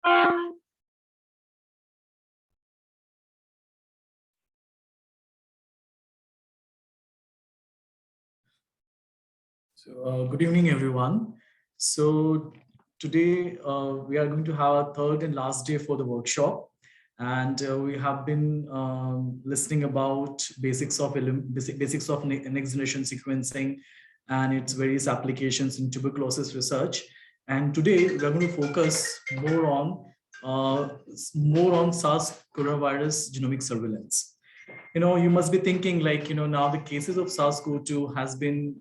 Good evening, everyone. So today we are going to have our third and last day for the workshop, and we have been listening about basics of next generation sequencing and its various applications in tuberculosis research. And today we are going to focus more on SARS coronavirus genomic surveillance. You must be thinking like, now the cases of SARS-CoV-2 has been,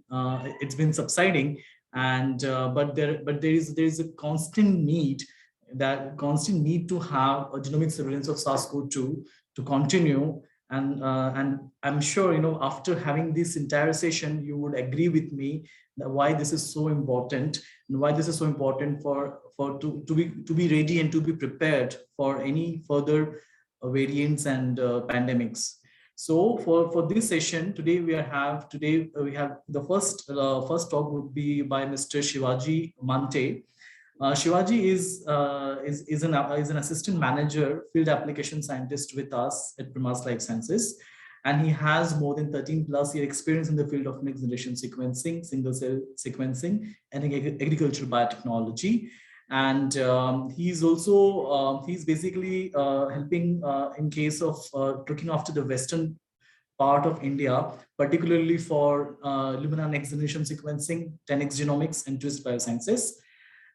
it's been subsiding, and but there is a constant need to have a genomic surveillance of SARS-CoV-2 to continue. And I'm sure, after having this entire session, you would agree with me that why this is so important, and why this is so important to be ready and to be prepared for any further variants and pandemics. So for this session today, we have the first talk would be by Mr. Shivaji Mante. Shivaji is an assistant manager, field application scientist with us at Primas Life Sciences, and he has more than 13 plus year experience in the field of next generation sequencing, single cell sequencing, and agricultural biotechnology. And he's also he's basically helping in case of looking after the western part of India, particularly for Lumina next generation sequencing, 10x Genomics, and Twist Biosciences.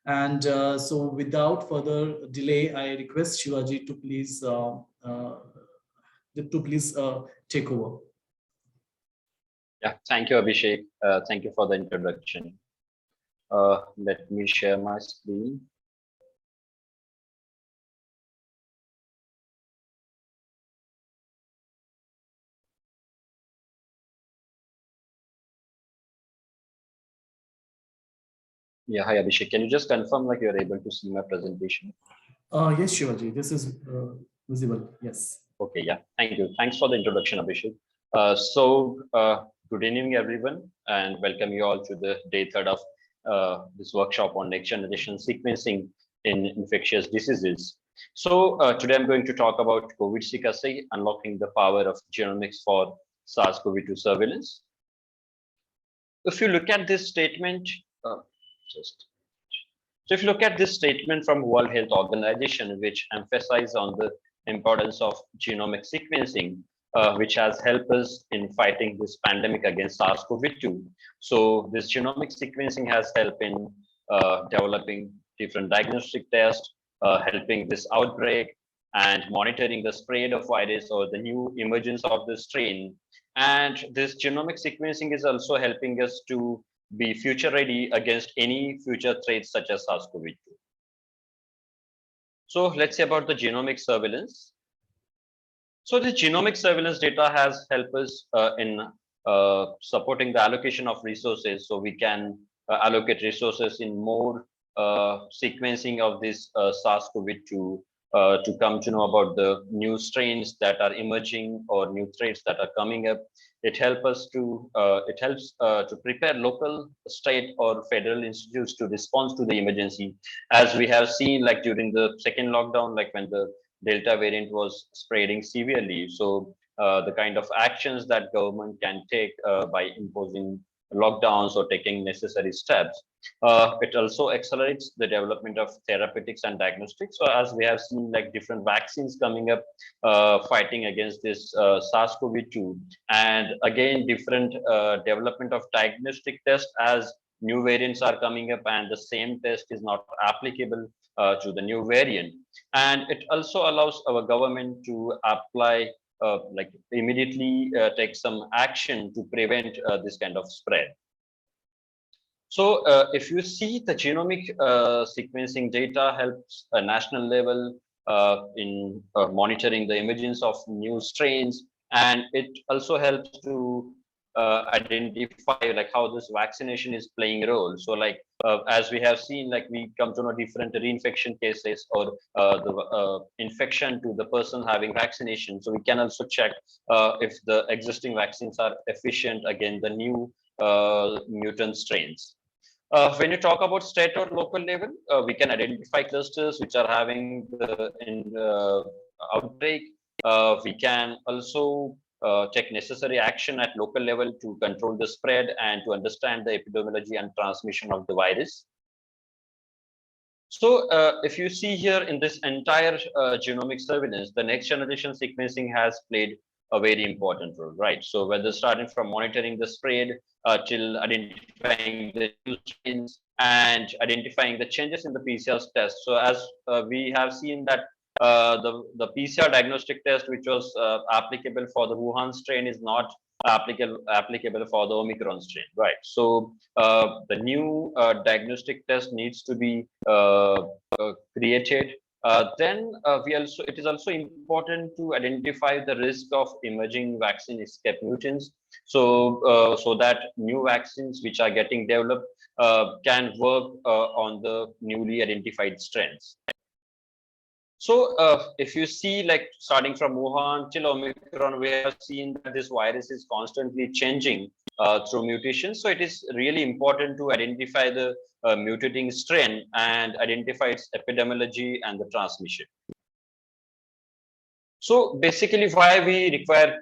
And so without further delay, I request Shivaji to please take over. Yeah, thank you, Abhishek. Thank you for the introduction. Let me share my screen. Yeah, hi Abhishek. Can you just confirm like you're able to see my presentation? Yes, Shivaji. This is visible. Yes. Okay. Yeah. Thank you. Thanks for the introduction, Abhishek. Good evening, everyone, and welcome you all to the day third of this workshop on next generation sequencing in infectious diseases. So today I'm going to talk about COVIDSeq assay, unlocking the power of genomics for SARS-CoV-2 surveillance. If you look at this statement, so if you look at this statement from World Health Organization, which emphasizes on the importance of genomic sequencing, which has helped us in fighting this pandemic against SARS-CoV-2. So this genomic sequencing has helped in developing different diagnostic tests, helping this outbreak, and monitoring the spread of virus or the new emergence of the strain. And this genomic sequencing is also helping us to be future ready against any future threats such as SARS-CoV-2. So let's say about the genomic surveillance. So the genomic surveillance data has helped us in supporting the allocation of resources. So we can allocate resources in more sequencing of this SARS-CoV-2 to come to know about the new strains that are emerging or new threats that are coming up. It helps to prepare local, state, or federal institutes to respond to the emergency, as we have seen like during the second lockdown, like when the Delta variant was spreading severely. So the kind of actions that government can take by imposing lockdowns or taking necessary steps. It also accelerates the development of therapeutics and diagnostics. So as we have seen like different vaccines coming up, fighting against this SARS-CoV-2, and again, different development of diagnostic tests as new variants are coming up and the same test is not applicable to the new variant. And it also allows our government to apply like immediately take some action to prevent this kind of spread. So if you see the genomic sequencing data helps a national level in monitoring the emergence of new strains, and it also helps to identify like how this vaccination is playing a role. So like as we have seen, like we come to know different reinfection cases or the infection to the person having vaccination. So we can also check if the existing vaccines are efficient against the new mutant strains. When you talk about state or local level, we can identify clusters which are having the outbreak. We can also take necessary action at local level to control the spread and to understand the epidemiology and transmission of the virus. So if you see here in this entire genomic surveillance, the next generation sequencing has played a very important role, right? So whether starting from monitoring the spread till identifying the new strains and identifying the changes in the PCR test. So as we have seen that the PCR diagnostic test, which was applicable for the Wuhan strain, is not applicable for the Omicron strain, right? So the new diagnostic test needs to be created. Then it is also important to identify the risk of emerging vaccine escape mutants, so that new vaccines which are getting developed can work on the newly identified strains. So if you see, like starting from Wuhan till Omicron, we have seen that this virus is constantly changing through mutations. So it is really important to identify the mutating strain and identify its epidemiology and the transmission. So basically, why we require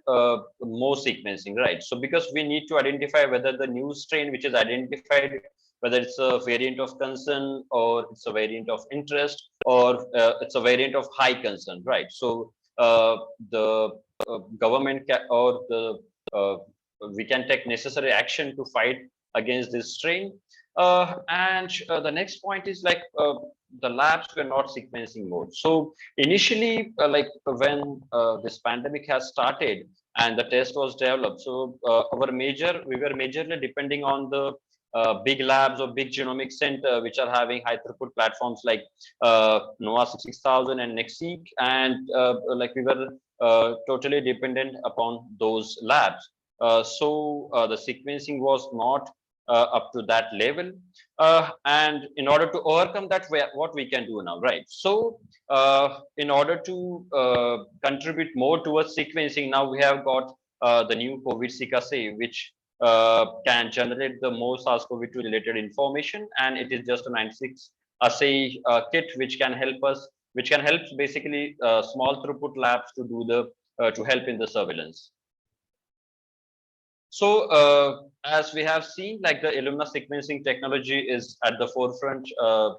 more sequencing, right? So because we need to identify whether the new strain which is identified, whether it's a variant of concern or it's a variant of interest or it's a variant of high concern, right? So the government we can take necessary action to fight against this strain. And the next point is like the labs were not sequencing mode. So initially, like when this pandemic has started and the test was developed, so we were majorly depending on the big labs or big genomic center, which are having high throughput platforms like NOAA 66000 and NextSeq, and like we were totally dependent upon those labs. So the sequencing was not up to that level, and in order to overcome that, what we can do now, right? So in order to contribute more towards sequencing, now we have got the new COVIDSeq assay, which can generate the more SARS-CoV-2 related information, and it is just a 96 assay kit which can help basically small throughput labs to do the to help in the surveillance. So as we have seen, like the Illumina sequencing technology is at the forefront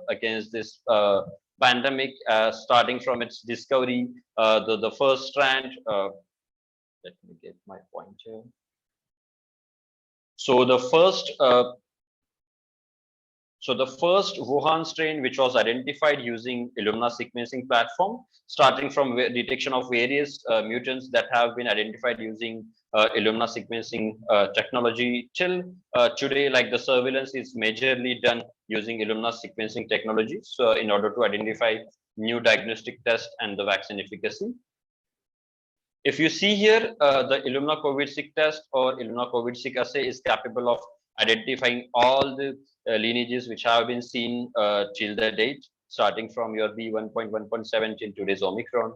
against this pandemic, starting from its discovery, the first strand. Let me get my point here. So the first Wuhan strain, which was identified using Illumina sequencing platform, starting from detection of various mutants that have been identified using Illumina sequencing technology till today, like the surveillance is majorly done using Illumina sequencing technology. So in order to identify new diagnostic tests and the vaccine efficacy. If you see here, the Illumina COVIDSeq test or Illumina COVIDSeq assay is capable of identifying all the lineages which have been seen till the date, starting from your B1.1.7 till today's Omicron.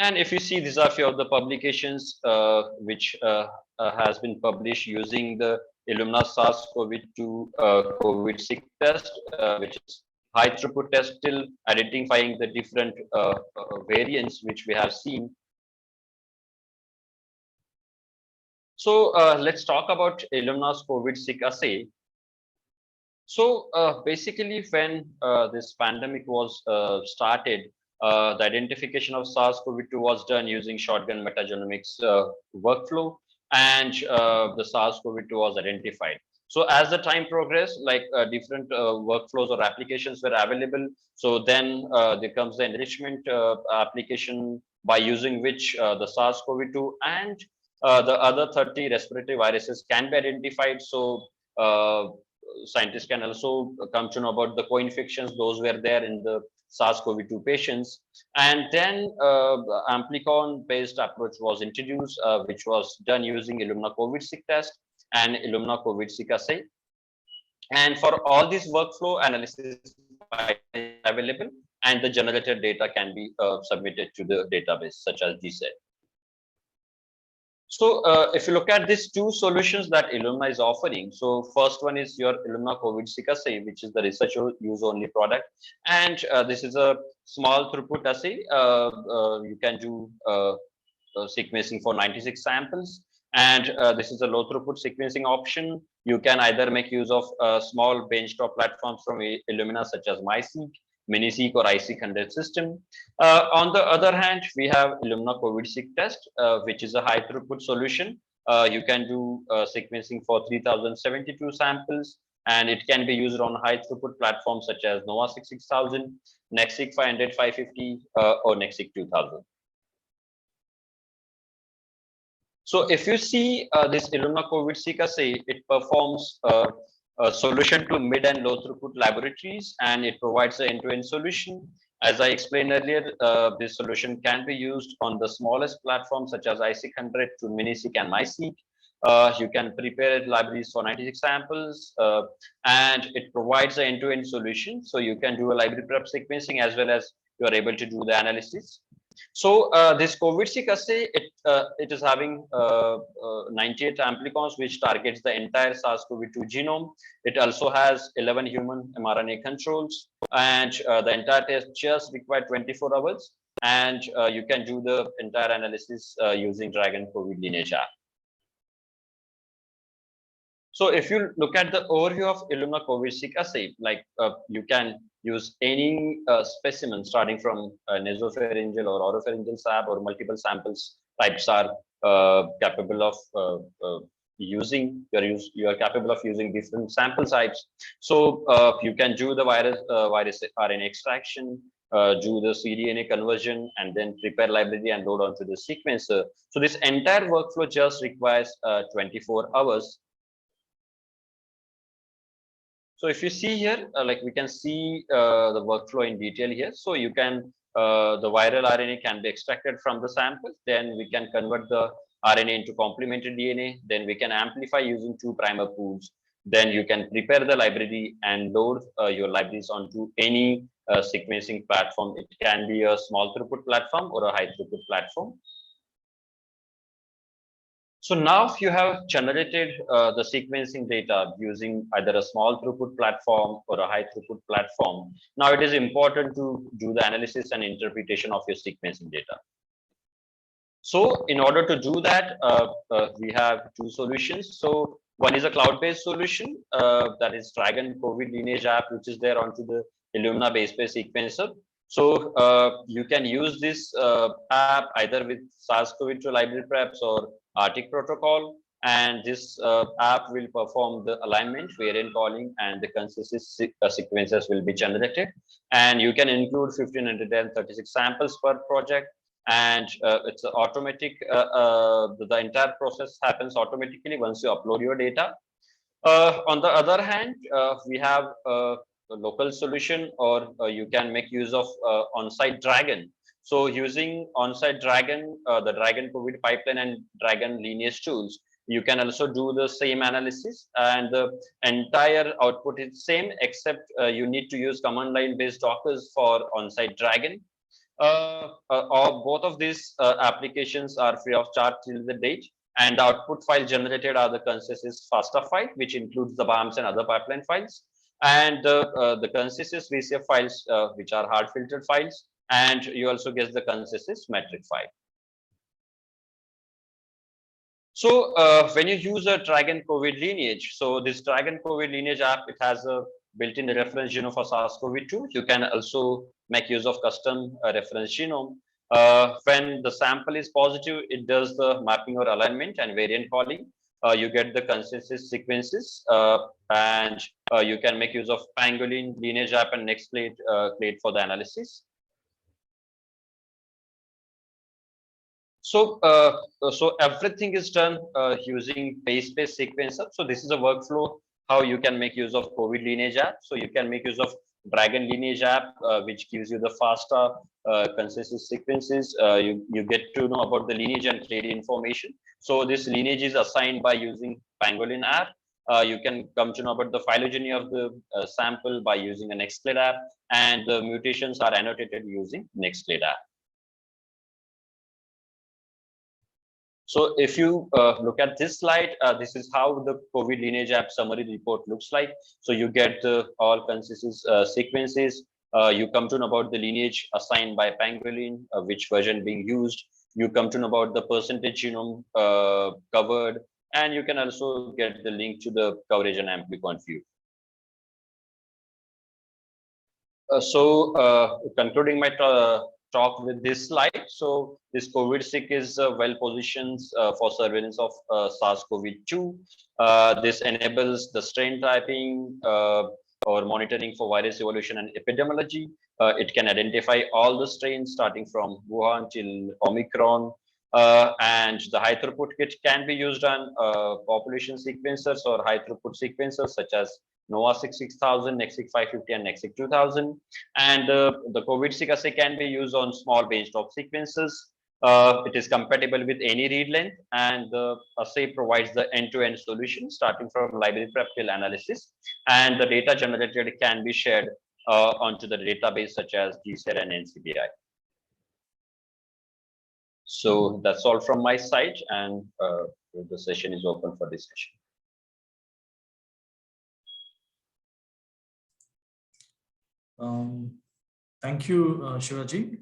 And if you see, these are few of the publications which has been published using the Illumina SARS-CoV-2 COVIDSeq test, which is high throughput test till identifying the different variants which we have seen. So let's talk about Illumina's COVIDSeq assay. So basically, when this pandemic was started, the identification of SARS-CoV-2 was done using shotgun metagenomics workflow, and the SARS-CoV-2 was identified. So as the time progressed, like different workflows or applications were available. So then there comes the enrichment application, by using which the SARS-CoV-2 and the other 30 respiratory viruses can be identified. So scientists can also come to know about the co-infections, those were there in the SARS-CoV-2 patients. And then amplicon-based approach was introduced, which was done using Illumina COVIDSeq test and Illumina COVIDSeq assay. And for all these workflow analysis available, and the generated data can be submitted to the database, such as GSAID. So if you look at these two solutions that Illumina is offering, so first one is your Illumina COVIDSeq assay, which is the research use only product, and this is a small throughput assay. You can do sequencing for 96 samples, and this is a low throughput sequencing option. You can either make use of small benchtop platforms from Illumina such as MySeq, MiniSeq, or IC100 system. On the other hand, we have Illumina COVIDSeq test, which is a high throughput solution. You can do sequencing for 3072 samples, and it can be used on high throughput platforms such as NovaSeq 6000, NextSeq 500, 550, or NextSeq 2000. So if you see this Illumina COVIDSeq assay, it performs a solution to mid and low throughput laboratories, and it provides an end-to-end solution. As I explained earlier, this solution can be used on the smallest platforms such as IC100 to MiniSeq and MySeq. You can prepare libraries for 96 samples, and it provides an end-to-end solution. So you can do a library prep sequencing as well as you are able to do the analysis. So this COVIDSeq assay, it is having 98 amplicons, which targets the entire SARS-CoV-2 genome. It also has 11 human mRNA controls, and the entire test just required 24 hours. And you can do the entire analysis using Dragon COVID Lineage app. So if you look at the overview of Illumina COVIDSeq assay, like you can use any specimen starting from nasopharyngeal or oropharyngeal swab, or multiple samples types are capable of using. You are capable of using different sample types. So you can do the virus RNA extraction, do the cDNA conversion, and then prepare library and load onto the sequencer. So this entire workflow just requires 24 hours. So if you see here, like we can see the workflow in detail here. So you can, the viral RNA can be extracted from the sample. Then we can convert the RNA into complementary DNA. Then we can amplify using 2 primer pools. Then you can prepare the library and load your libraries onto any sequencing platform. It can be a small throughput platform or a high throughput platform. So now you have generated the sequencing data using either a small throughput platform or a high throughput platform. Now it is important to do the analysis and interpretation of your sequencing data. So in order to do that, we have 2 solutions. So one is a cloud-based solution, that is Dragon COVID Lineage app, which is there onto the Illumina base-pair sequencer. So you can use this app either with SARS-CoV-2 library preps or Arctic protocol, and this app will perform the alignment, variant calling, and the consensus sequences will be generated. And you can include 1536 samples per project, and it's automatic. The entire process happens automatically once you upload your data. On the other hand, we have a local solution, or you can make use of on-site Dragon. So using on-site Dragon, the Dragon COVID pipeline and Dragon Lineage tools, you can also do the same analysis, and the entire output is same, except you need to use command line based Dockers for on-site Dragon. Both of these applications are free of charge till the date, and the output file generated are the consensus FASTA file, which includes the BAMs and other pipeline files, and the consensus VCF files, which are hard filtered files, and you also get the consensus metric file. So when you use a Dragon COVID Lineage, so this Dragon COVID Lineage app, it has a built-in reference genome for SARS-CoV-2. You can also make use of custom reference genome. When the sample is positive, it does the mapping or alignment and variant calling. You get the consensus sequences, and you can make use of Pangolin, Lineage app, and NextClade for the analysis. So, so everything is done using base-pair sequencer. So this is a workflow how you can make use of COVID Lineage app. So you can make use of Dragon Lineage app, which gives you the faster consensus sequences. You get to know about the lineage and clade information. So this lineage is assigned by using Pangolin app. You can come to know about the phylogeny of the sample by using a NextClade app, and the mutations are annotated using NextClade app. So if you look at this slide, this is how the COVID lineage app summary report looks like. So you get all consensus sequences. You come to know about the lineage assigned by Pangolin, which version being used. You come to know about the percentage genome covered, and you can also get the link to the coverage and amplicon view. Concluding my talk with this slide. So this COVIDSeq is well positioned for surveillance of SARS-CoV-2. This enables the strain typing or monitoring for virus evolution and epidemiology. It can identify all the strains starting from Wuhan till Omicron. And the high throughput kit can be used on population sequencers or high throughput sequencers such as NOVA 6000, NextSeq 550, and NextSeq 2000. And the COVIDSeq assay can be used on small benchtop sequences. It is compatible with any read length, and the assay provides the end-to-end solution starting from library prep till analysis. And the data generated can be shared onto the database such as GCR and NCBI. So that's all from my side, and the session is open for discussion. Thank you, Shivaji.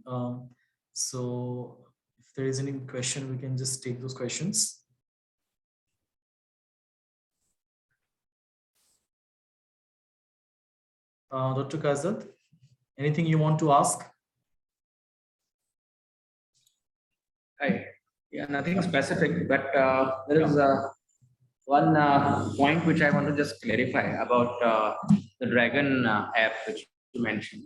So if there is any question, we can just take those questions. Dr. Kazat, anything you want to ask? Hi. Yeah, nothing specific, but there is one point which I want to just clarify about the Dragon app which you mentioned.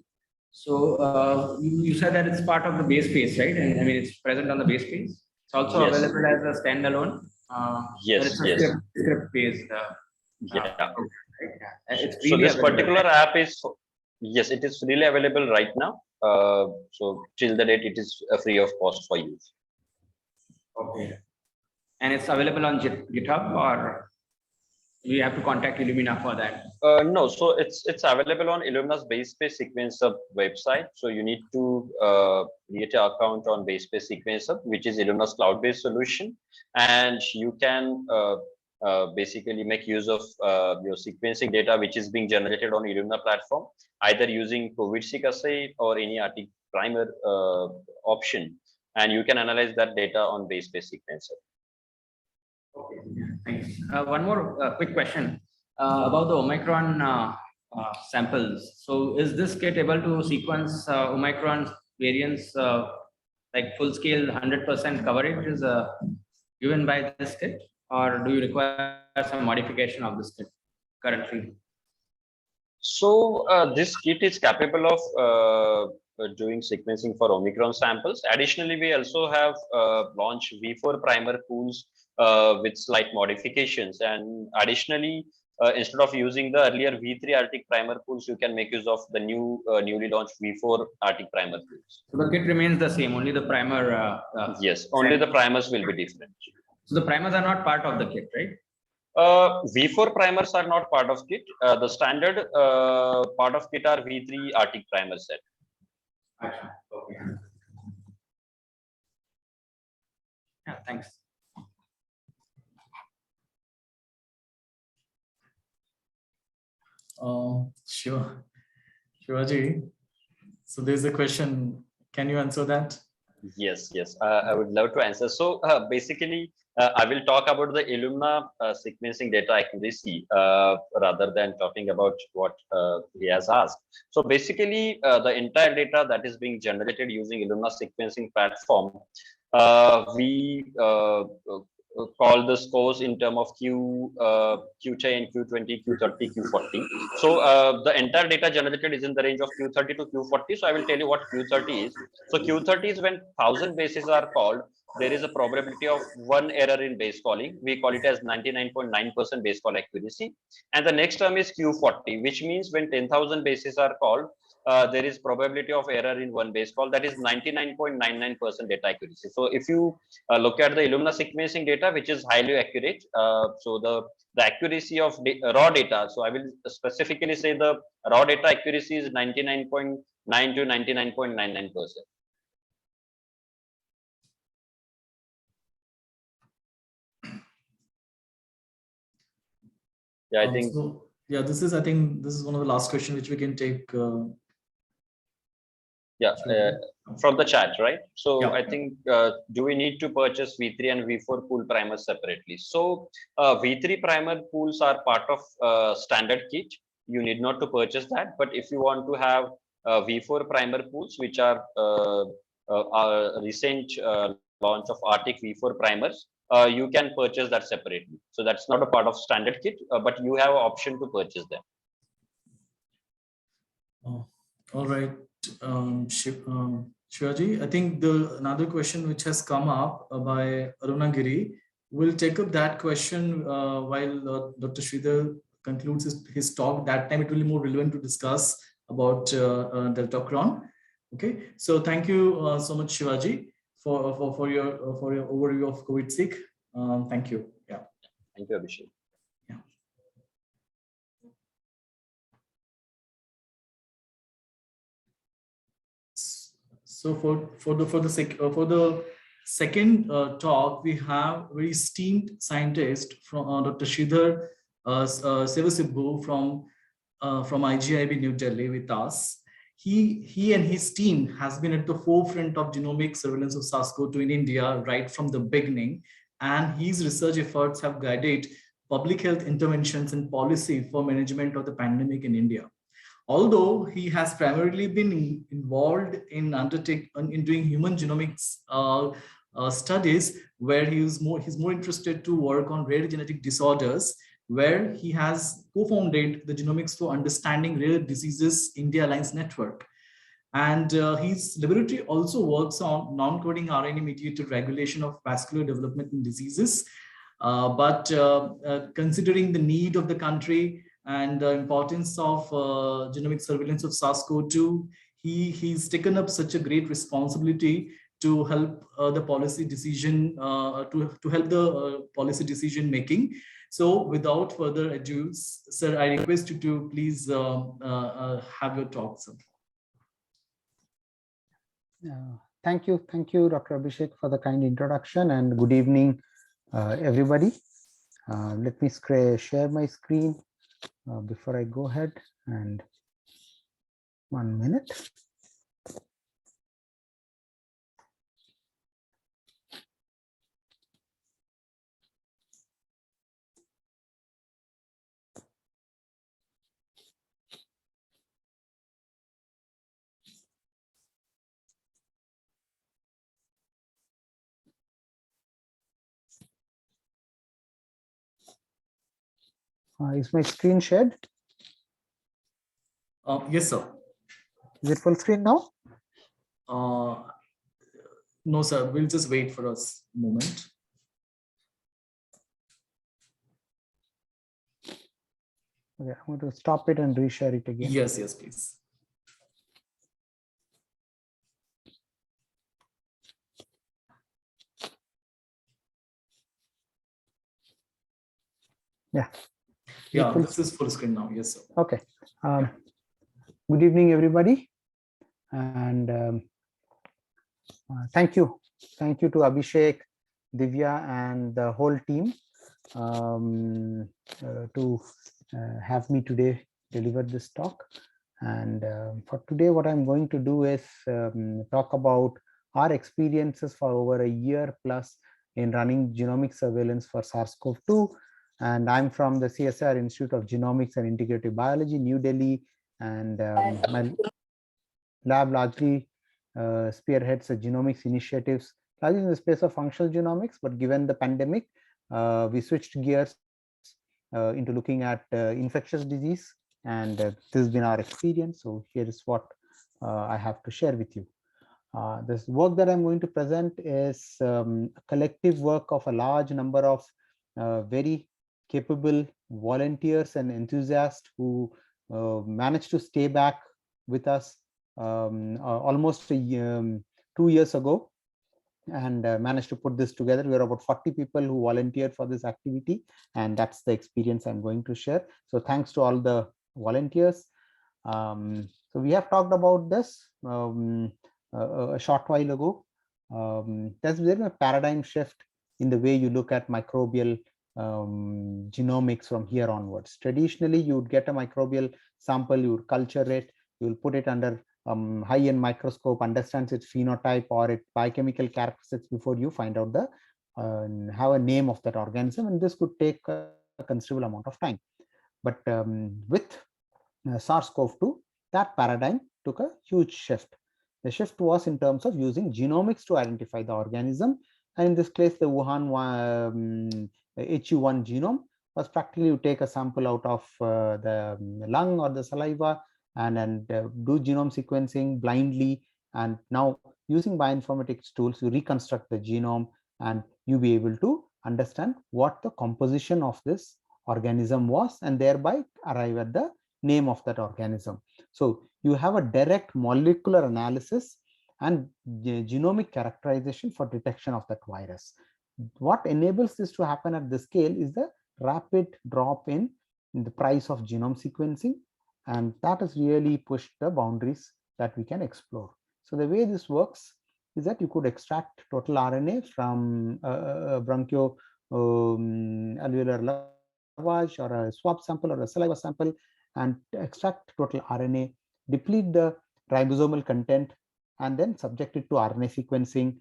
So you said that it's part of the base page, right? And I mean, it's present on the base page. It's also available as a standalone. Yes, yes. Script based. Yeah. It's So this available. particular app is, yes, it is freely available right now. So till the date, it is free of cost for use. Okay. And it's available on GitHub, or we have to contact Illumina for that? No, so it's available on Illumina's BaseSpace Sequencer website. So you need to create an account on BaseSpace Sequencer, which is Illumina's cloud-based solution, and you can basically make use of your sequencing data, which is being generated on Illumina platform, either using COVIDSeq assay or any RT primer option, and you can analyze that data on BaseSpace Sequencer. Okay, thanks. One more quick question about the Omicron samples. So is this kit able to sequence Omicron variants like full scale 100% coverage is given by this kit, or do you require some modification of this kit currently? So this kit is capable of doing sequencing for Omicron samples. Additionally, we also have launched V4 primer pools with slight modifications, and additionally, instead of using the earlier V3 Arctic primer pools, you can make use of the newly launched V4 Arctic primer pools. So the kit remains the same, only the primer. Yes, only the primers will be different. So the primers are not part of the kit, right? V4 primers are not part of kit. The standard part of kit are V3 Arctic primer set. Okay. Yeah, thanks. Sure. Shivaji, so there's a question. Can you answer that? Yes, I would love to answer. So basically, I will talk about the Illumina sequencing data accuracy rather than talking about what he has asked. So basically, the entire data that is being generated using Illumina sequencing platform, we call the scores in terms of Q10, Q20, Q30, Q40. So the entire data generated is in the range of Q30 to Q40. So I will tell you what Q30 is. So Q30 is when 1,000 bases are called, there is a probability of one error in base calling. We call it as 99.9% base call accuracy. And the next term is Q40, which means when 10,000 bases are called, there is probability of error in one base call, that is 99.99% data accuracy. So if you look at the Illumina sequencing data, which is highly accurate, so the accuracy of raw data, so I will specifically say the raw data accuracy is 99.9 to 99.99%. Yeah, I think. So, yeah, I think this is one of the last questions which we can take. Yeah, from the chat, right? So Yeah. I think, do we need to purchase V3 and V4 pool primers separately? So V3 primer pools are part of standard kit. You need not to purchase that. But if you want to have V4 primer pools, which are recent launch of Arctic V4 primers, you can purchase that separately. So that's not a part of standard kit, but you have an option to purchase them. Oh, all right. Shivaji, I think another question which has come up by Arunagiri, we'll take up that question while Dr. Sridhar concludes his talk. That time it will be more relevant to discuss about Deltacron. Okay, so thank you so much, Shivaji, for your overview of COVIDSeq. Thank you. Yeah. Thank you, Abhishek. Yeah. So for the second talk, we have very esteemed scientist from Dr. Sridhar Sivasubbu from IGIB New Delhi with us. He and his team has been at the forefront of genomic surveillance of SARS-CoV-2 in India right from the beginning, and his research efforts have guided public health interventions and policy for management of the pandemic in India. Although he has primarily been involved in doing human genomics studies, where he's more interested to work on rare genetic disorders, where he has co-founded the Genomics for Understanding Rare Diseases India Alliance Network. And his laboratory also works on non-coding RNA-mediated regulation of vascular development in diseases. But considering the need of the country and the importance of genomic surveillance of SARS-CoV-2, he's taken up such a great responsibility to help the policy decision, to help the policy decision making. So without further ado, sir, I request you to please have your talk, sir. Thank you, Dr. Abhishek, for the kind introduction, and good evening, everybody. Let me share my screen before I go ahead, and 1 minute. Is my screen shared? Yes, sir. Is it full screen now? No, sir. We'll just wait for us a moment. Okay, I'm going to stop it and reshare it again. Yes, please. Yeah, this is full screen now. Yes, sir. Okay. Good evening, everybody, and thank you to Abhishek, Divya, and the whole team to have me today deliver this talk. And for today, what I'm going to do is talk about our experiences for over a year plus in running genomic surveillance for SARS-CoV-2. And I'm from the CSIR-Institute of Genomics and Integrative Biology, New Delhi. And my lab largely spearheads the genomics initiatives, largely in the space of functional genomics. But given the pandemic, we switched gears into looking at infectious disease. And this has been our experience. So here is what I have to share with you. This work that I'm going to present is a collective work of a large number of very capable volunteers and enthusiasts who managed to stay back with us almost 2 years ago and managed to put this together. We are about 40 people who volunteered for this activity, and that's the experience I'm going to share. So thanks to all the volunteers. So we have talked about this a short while ago. There's been a paradigm shift in the way you look at microbial genomics from here onwards. Traditionally, you would get a microbial sample, you would culture it, you will put it under high-end microscope, understands its phenotype or its biochemical characteristics before you find out the have a name of that organism, and this could take a considerable amount of time. But with SARS-CoV-2, that paradigm took a huge shift. The shift was in terms of using genomics to identify the organism, and in this case, the Wuhan HU1 genome was practically you take a sample out of the lung or the saliva and do genome sequencing blindly, and now using bioinformatics tools, you reconstruct the genome and you be able to understand what the composition of this organism was and thereby arrive at the name of that organism. So you have a direct molecular analysis and genomic characterization for detection of that virus. What enables this to happen at this scale is the rapid drop in the price of genome sequencing, and that has really pushed the boundaries that we can explore. So the way this works is that you could extract total RNA from a bronchioalveolar lavage or a swab sample or a saliva sample and extract total RNA, deplete the ribosomal content, and then subject it to RNA sequencing,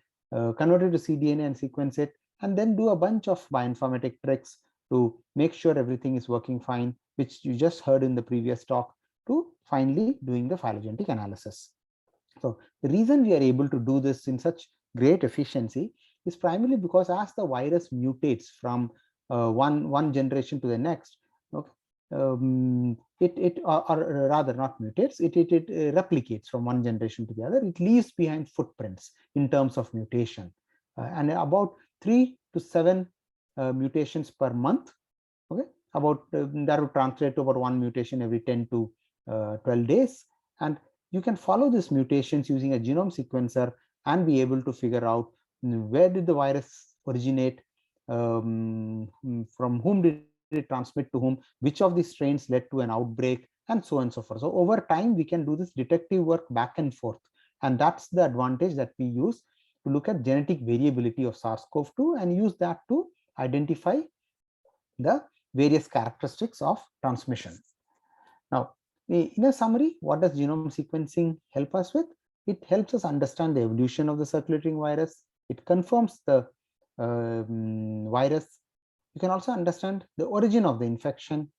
convert it to cDNA and sequence it, and then do a bunch of bioinformatic tricks to make sure everything is working fine, which you just heard in the previous talk, to finally doing the phylogenetic analysis. So the reason we are able to do this in such great efficiency is primarily because as the virus mutates from one generation to the next, okay, or rather not mutates, it replicates from one generation to the other. It leaves behind footprints in terms of mutation, and about 3 to 7 mutations per month. Okay, about that would translate to about 1 mutation every 10 to 12 days, and you can follow these mutations using a genome sequencer and be able to figure out where did the virus originate, from whom did it transmit to whom, which of these strains led to an outbreak, and so on and so forth. So over time, we can do this detective work back and forth, and that's the advantage that we use to look at genetic variability of SARS-CoV-2 and use that to identify the various characteristics of transmission. Now, in a summary, what does genome sequencing help us with? It helps us understand the evolution of the circulating virus. It confirms the virus. You can also understand the origin of the infection.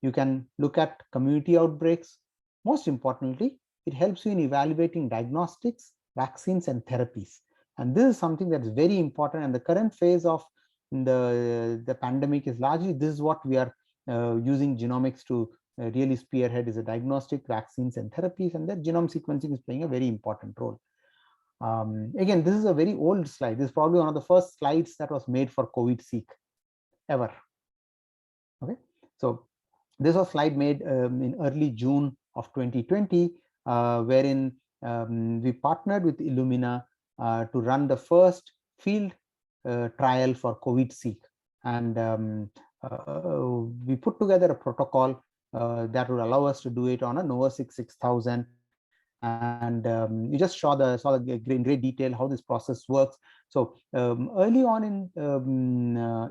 You can look at community outbreaks. Most importantly, it helps you in evaluating diagnostics, vaccines, and therapies. And this is something that is very important. And the current phase of the pandemic is largely this is what we are using genomics to really spearhead, is a diagnostic, vaccines, and therapies, and that genome sequencing is playing a very important role. Again, this is a very old slide. This is probably one of the first slides that was made for COVIDSeq ever. Okay, so this was a slide made in early June of 2020, wherein we partnered with Illumina to run the first field trial for COVIDSeq, and we put together a protocol that would allow us to do it on a NovaSeq 6000, and you just saw in great detail how this process works. So early on in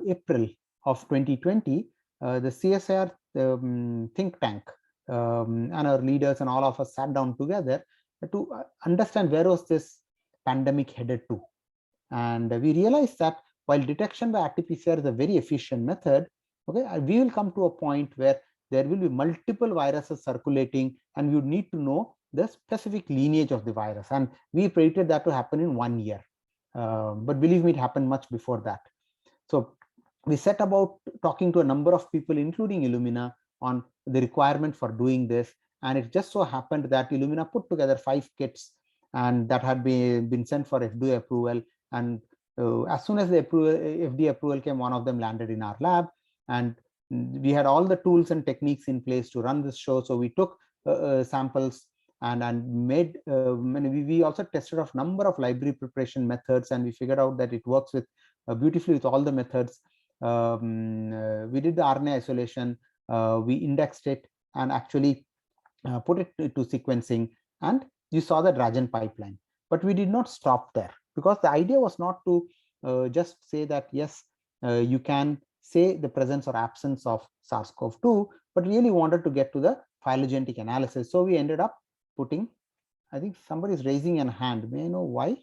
April of 2020, the CSIR think tank and our leaders and all of us sat down together to understand where was this pandemic headed to. And we realized that while detection by RT-PCR is a very efficient method, okay, we will come to a point where there will be multiple viruses circulating, and we would need to know the specific lineage of the virus. And we predicted that to happen in 1 year. But believe me, it happened much before that. So we set about talking to a number of people, including Illumina, on the requirement for doing this. And it just so happened that Illumina put together 5 kits, and that had been sent for FDA approval. And as soon as the FDA approval came, one of them landed in our lab, and we had all the tools and techniques in place to run this show. So we took samples and made, and we also tested a number of library preparation methods, and we figured out that it works with beautifully with all the methods. We did the RNA isolation, we indexed it, and actually put it to sequencing, and you saw the Dragon pipeline. But we did not stop there, because the idea was not to just say that yes, you can say the presence or absence of SARS-CoV-2, but really wanted to get to the phylogenetic analysis. So we ended up putting, I think somebody is raising a hand. May I know why?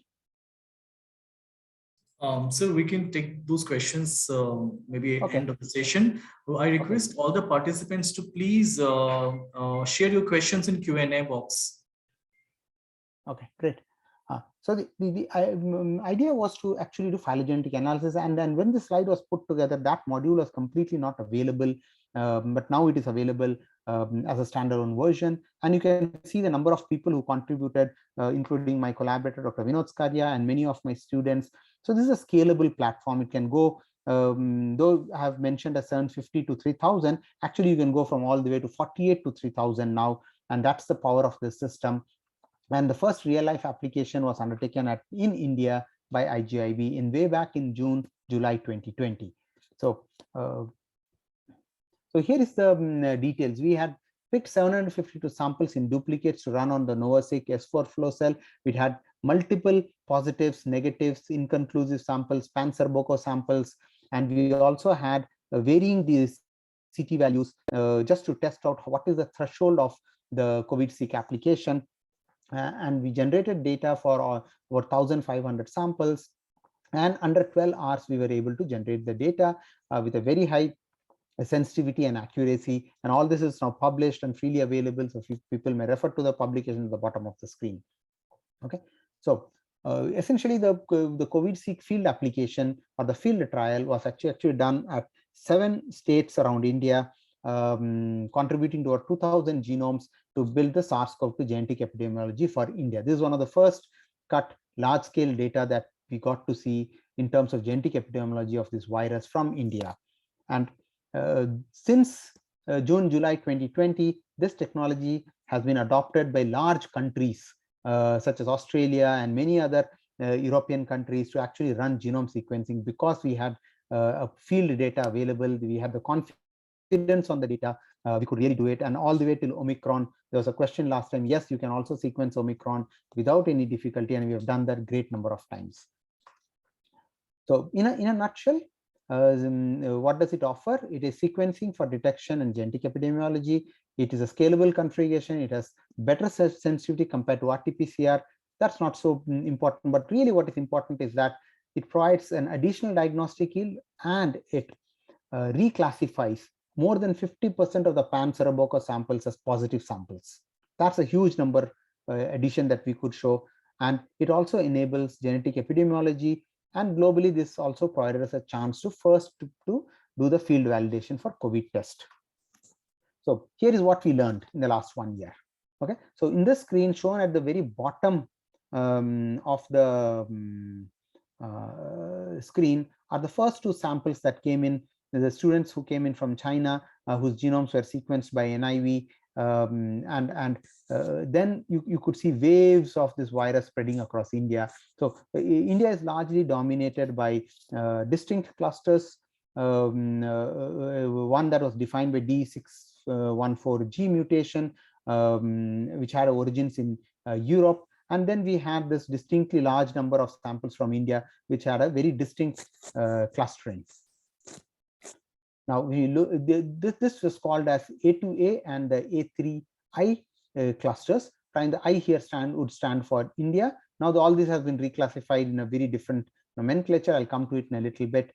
So we can take those questions maybe at the Okay. end of the session. I request all the participants to please share your questions in Q&A box. Okay, great. So the idea was to actually do phylogenetic analysis, and then when the slide was put together, that module was completely not available, but now it is available as a standalone version, and you can see the number of people who contributed, including my collaborator Dr. Vinod Skaria and many of my students. So this is a scalable platform. It can go, though I have mentioned a 750 to 3000, actually you can go from all the way to 48 to 3000 now, and that's the power of the system. And the first real-life application was undertaken in India by IGIB in way back in July 2020. So, so here is the details. We had picked 752 samples in duplicates to run on the NovaSeq S4 flow cell. We had multiple positives, negatives, inconclusive samples, pan-Serboco samples, and we also had varying these CT values just to test out what is the threshold of the COVIDSeq application. And we generated data for over 1,500 samples, and under 12 hours we were able to generate the data with a very high sensitivity and accuracy, and all this is now published and freely available, so people may refer to the publication at the bottom of the screen. Okay, so essentially the COVIDSeq field application or the field trial was actually done at 7 states around India, contributing to over 2,000 genomes to build the SARS-CoV-2 genetic epidemiology for India. This is one of the first cut large-scale data that we got to see in terms of genetic epidemiology of this virus from India. And since July 2020, this technology has been adopted by large countries such as Australia and many other European countries to actually run genome sequencing, because we had a field data available, we had the confidence on the data, we could really do it. And all the way till Omicron, there was a question last time, yes, you can also sequence Omicron without any difficulty, and we have done that great number of times. So in a nutshell, what does it offer? It is sequencing for detection and genetic epidemiology. It is a scalable configuration. It has better sensitivity compared to RT-PCR. That's not so important, but really what is important is that it provides an additional diagnostic yield, and it reclassifies more than 50% of the pan-Serboco samples as positive samples. That's a huge number addition that we could show. And it also enables genetic epidemiology. And globally, this also provided us a chance to first to do the field validation for COVID test. So here is what we learned in the last 1 year. Okay, so in this screen shown at the very bottom of the screen are the first 2 samples that came in. The students who came in from China, whose genomes were sequenced by NIV, then you could see waves of this virus spreading across India. So India is largely dominated by distinct clusters. One that was defined by D614G mutation, which had origins in Europe. And then we had this distinctly large number of samples from India, which had a very distinct clustering. Now we look, this was called as A2A and the A3I clusters. And the I here would stand for India. Now all this has been reclassified in a very different nomenclature. I'll come to it in a little bit.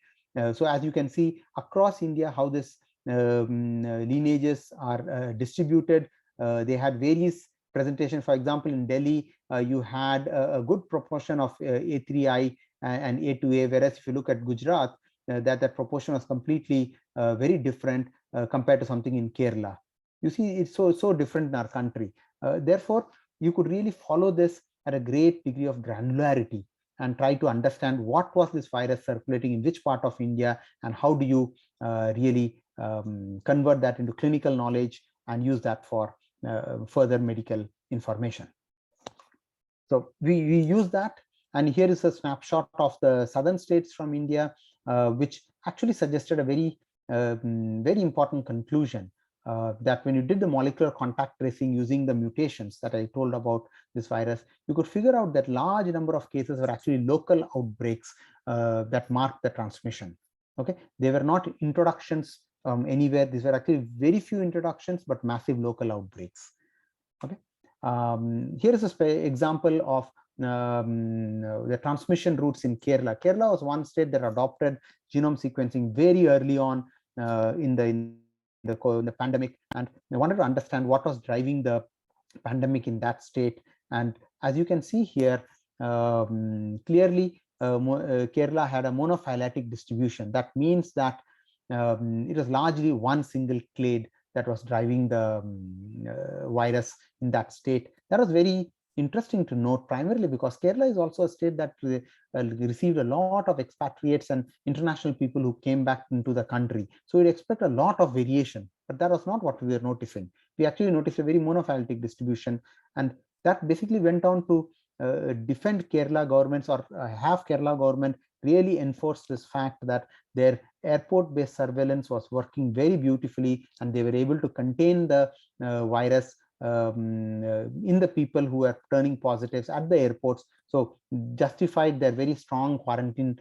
So as you can see across India, how this lineages are distributed. They had various presentations. For example, in Delhi, you had a good proportion of A3I and A2A, whereas if you look at Gujarat, that proportion was completely very different compared to something in Kerala. You see, it's so different in our country. Therefore, you could really follow this at a great degree of granularity and try to understand what was this virus circulating in which part of India, and how do you really convert that into clinical knowledge and use that for further medical information. So we use that, and here is a snapshot of the southern states from India, which actually suggested a very important conclusion, that when you did the molecular contact tracing using the mutations that I told about this virus, you could figure out that large number of cases were actually local outbreaks that marked the transmission. Okay, they were not introductions anywhere. These were actually very few introductions, but massive local outbreaks. Okay, here is a example of the transmission routes in Kerala. Kerala was one state that adopted genome sequencing very early on in the pandemic, and I wanted to understand what was driving the pandemic in that state. And as you can see here, clearly Kerala had a monophyletic distribution. That means that it was largely one single clade that was driving the virus in that state. That was very interesting to note, primarily because Kerala is also a state that received a lot of expatriates and international people who came back into the country. So we'd expect a lot of variation, but that was not what we were noticing. We actually noticed a very monophyletic distribution, and that basically went on to defend Kerala governments, or have Kerala government really enforce this fact that their airport-based surveillance was working very beautifully, and they were able to contain the virus in the people who were turning positives at the airports. So justified their very strong quarantine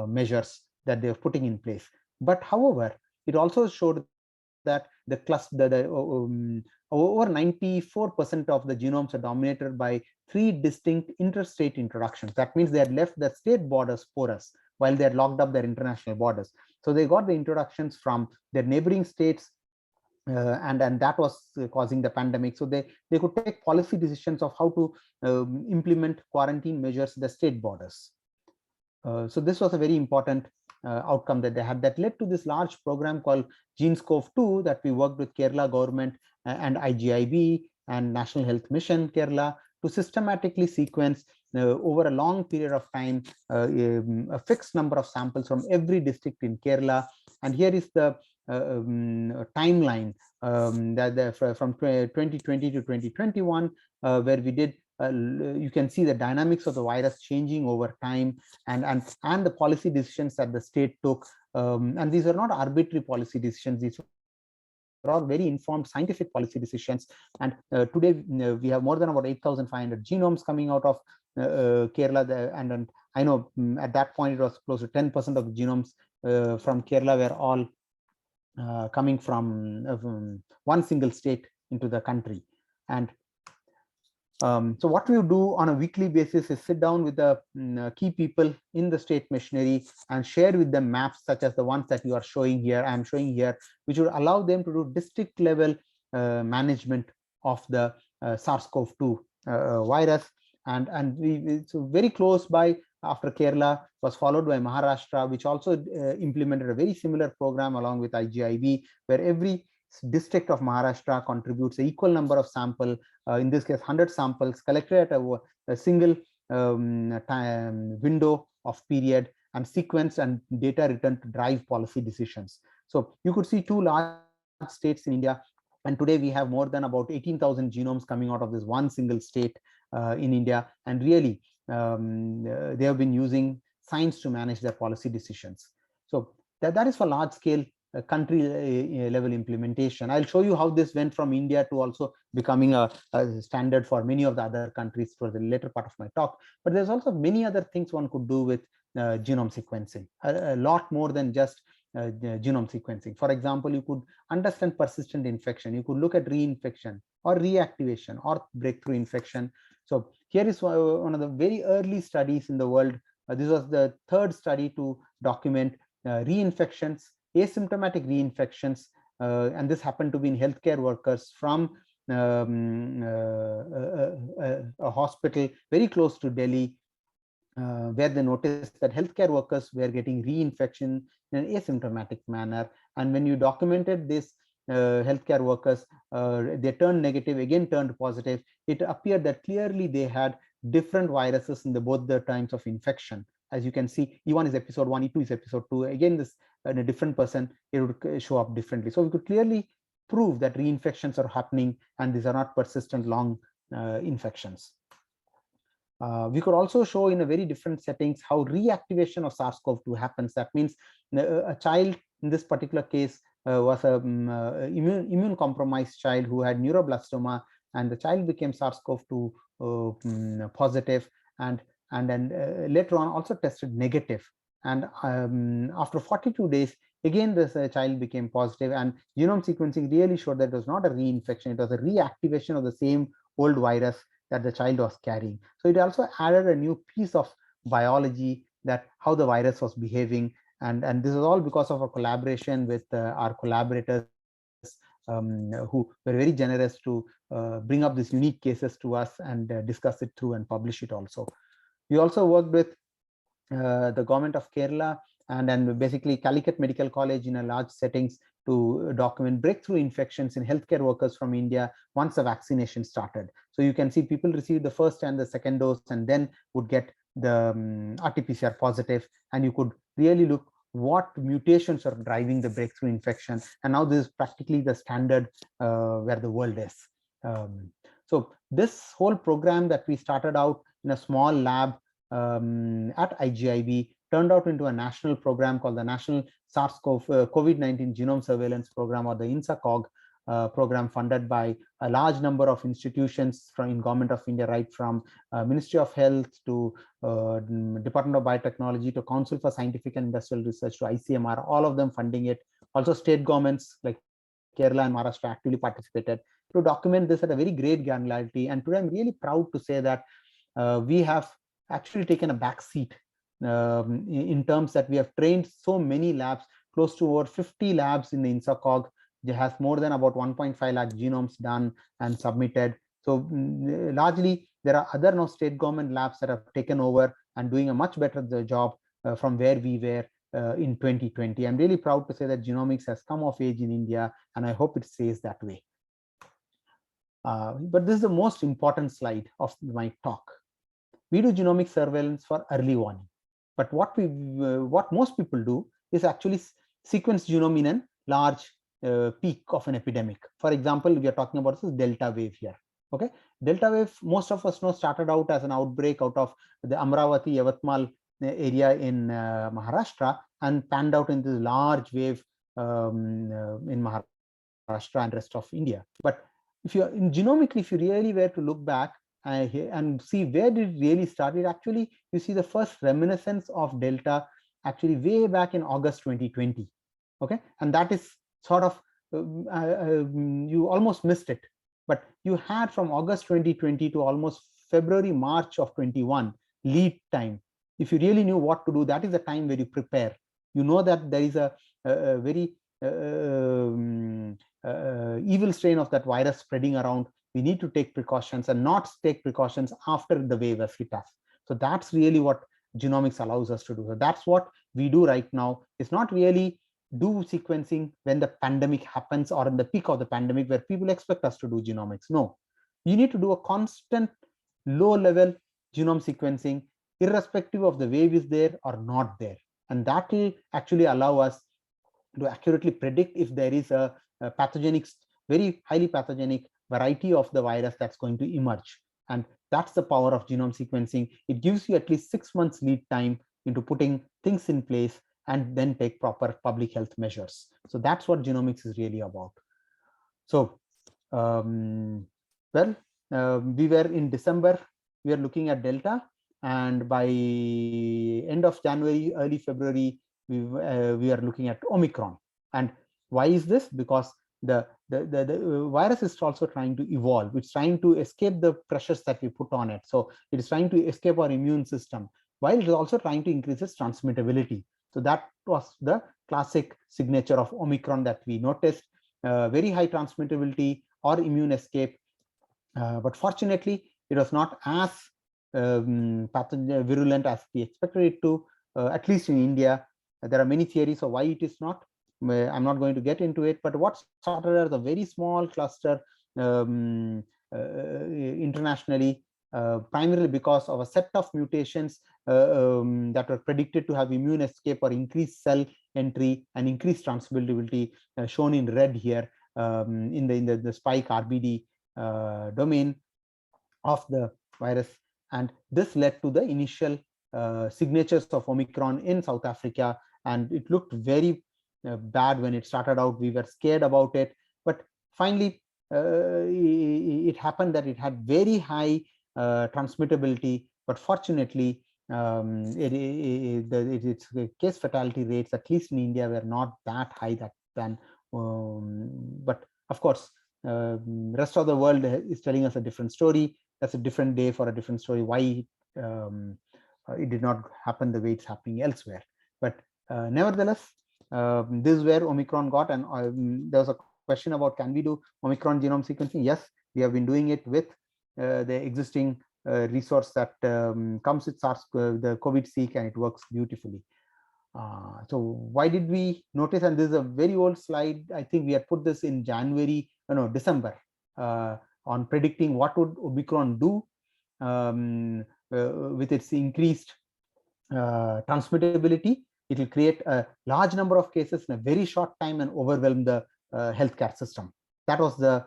measures that they were putting in place. But however, it also showed that the cluster, over 94% of the genomes are dominated by 3 distinct interstate introductions. That means they had left the state borders porous while they had locked up their international borders. So they got the introductions from their neighboring states, and that was causing the pandemic. So they could take policy decisions of how to implement quarantine measures at the state borders. So this was a very important outcome that they had, that led to this large program called GeneSCOV2 that we worked with Kerala government and IGIB and National Health Mission Kerala to systematically sequence over a long period of time a fixed number of samples from every district in Kerala. And here is the timeline from 2020 to 2021, where we did you can see the dynamics of the virus changing over time, and the policy decisions that the state took, and these are not arbitrary policy decisions. These are all very informed scientific policy decisions. And today we have more than about 8,500 genomes coming out of Kerala, and I know at that point it was close to 10% of the genomes from Kerala were all coming from one single state into the country. And so what we do on a weekly basis is sit down with the key people in the state machinery and share with them maps such as the ones that you are showing here, I am showing here, which would allow them to do district level management of the SARS-CoV-2 virus. And we so very close by after Kerala was followed by Maharashtra, which also implemented a very similar program along with IGIB, where every district of Maharashtra contributes an equal number of sample, in this case 100 samples collected at a single time window of period, and sequence and data returned to drive policy decisions. So you could see 2 large states in India, and today we have more than about 18,000 genomes coming out of this one single state in India, and really they have been using science to manage their policy decisions. So that is for large scale country level implementation. I'll show you how this went from India to also becoming a standard for many of the other countries for the later part of my talk. But there's also many other things one could do with genome sequencing, a lot more than just genome sequencing. For example, you could understand persistent infection, you could look at reinfection or reactivation or breakthrough infection. So here is one of the very early studies in the world. This was the 3rd study to document reinfections, asymptomatic reinfections, and this happened to be in healthcare workers from a hospital very close to Delhi, where they noticed that healthcare workers were getting reinfection in an asymptomatic manner. And when you documented this healthcare workers, they turned negative, again turned positive. It appeared that clearly they had different viruses in both the times of infection. As you can see, E1 is episode 1, E2 is episode 2. Again, this in a different person, it would show up differently. So we could clearly prove that reinfections are happening, and these are not persistent long infections. We could also show in a very different settings how reactivation of SARS-CoV-2 happens. That means a child in this particular case was a immune compromised child who had neuroblastoma, and the child became SARS-CoV-2 positive, and then later on also tested negative And after 42 days, again, this child became positive, and genome sequencing really showed that it was not a reinfection, it was a reactivation of the same old virus that the child was carrying. So it also added a new piece of biology, that how the virus was behaving. And this is all because of a collaboration with our collaborators who were very generous to bring up these unique cases to us and discuss it through and publish it also. We also worked with the government of Kerala and basically Calicut Medical College in a large settings to document breakthrough infections in healthcare workers from India once the vaccination started. So you can see people received the first and the second dose and then would get the RT-PCR positive, and you could really look what mutations are driving the breakthrough infection. And now this is practically the standard where the world is. So this whole program that we started out in a small lab at IGIB turned out into a national program called the National SARS-CoV COVID-19 Genome Surveillance Program, or the INSA-CoG program, funded by a large number of institutions from in Government of India, right from Ministry of Health to Department of Biotechnology to Council for Scientific and Industrial Research to ICMR, all of them funding it. Also state governments like Kerala and Maharashtra actively participated to document this at a very great granularity. And today I'm really proud to say that we have actually taken a back seat in terms that we have trained so many labs, close to over 50 labs in the INSA-CoG. It has more than about 1.5 lakh genomes done and submitted. So largely there are other now state government labs that have taken over and doing a much better job from where we were in 2020. I'm really proud to say that genomics has come of age in India, and I hope it stays that way. But this is the most important slide of my talk. We do genomic surveillance for early warning, but what most people do is actually sequence genome in a large peak of an epidemic. For example, we are talking about this Delta wave here. Okay, Delta wave, most of us know, started out as an outbreak out of the Amravati Yavatmal area in Maharashtra and panned out into this large wave in Maharashtra and rest of India. But if you genomically, if you really were to look back and see where did it really start, it actually, you see the first reminiscence of Delta actually way back in August 2020. Okay, and that is sort of you almost missed it, but you had from August 2020 to almost February, March of 21 lead time. If you really knew what to do, that is the time where you prepare. You know that there is a very evil strain of that virus spreading around. We need to take precautions and not take precautions after the wave has hit us. So that's really what genomics allows us to do. So that's what we do right now. It's not really do sequencing when the pandemic happens or in the peak of the pandemic where people expect us to do genomics. No, you need to do a constant low level genome sequencing irrespective of the wave is there or not there. And that will actually allow us to accurately predict if there is a pathogenic, very highly pathogenic variety of the virus that's going to emerge. And that's the power of genome sequencing. It gives you at least 6 months lead time into putting things in place and then take proper public health measures. So that's what genomics is really about. So, we were in December, we are looking at Delta, and by end of January, early February, we are looking at Omicron. And why is this? Because the virus is also trying to evolve. It's trying to escape the pressures that we put on it. So it is trying to escape our immune system, while it is also trying to increase its transmittability. So that was the classic signature of Omicron that we noticed, very high transmittability or immune escape. But fortunately, it was not as virulent as we expected it to, at least in India. There are many theories of why it is not. I'm not going to get into it, but what started as a very small cluster internationally, primarily because of a set of mutations that were predicted to have immune escape or increased cell entry and increased transmissibility, shown in red here in the spike RBD domain of the virus. And this led to the initial signatures of Omicron in South Africa, and it looked very bad when it started out. We were scared about it, but finally it happened that it had very high transmittability, but fortunately its case fatality rates, at least in India, were not that high but of course, rest of the world is telling us a different story. That's a different day for a different story. Why it did not happen the way it's happening elsewhere. But nevertheless, this is where Omicron got, and there was a question about, can we do Omicron genome sequencing? Yes, we have been doing it with the existing resource that comes with SARS, the COVIDSeq, and it works beautifully. So why did we notice? And this is a very old slide. I think we had put this in December, on predicting what would Omicron do with its increased transmittability. It will create a large number of cases in a very short time and overwhelm the healthcare system. That was the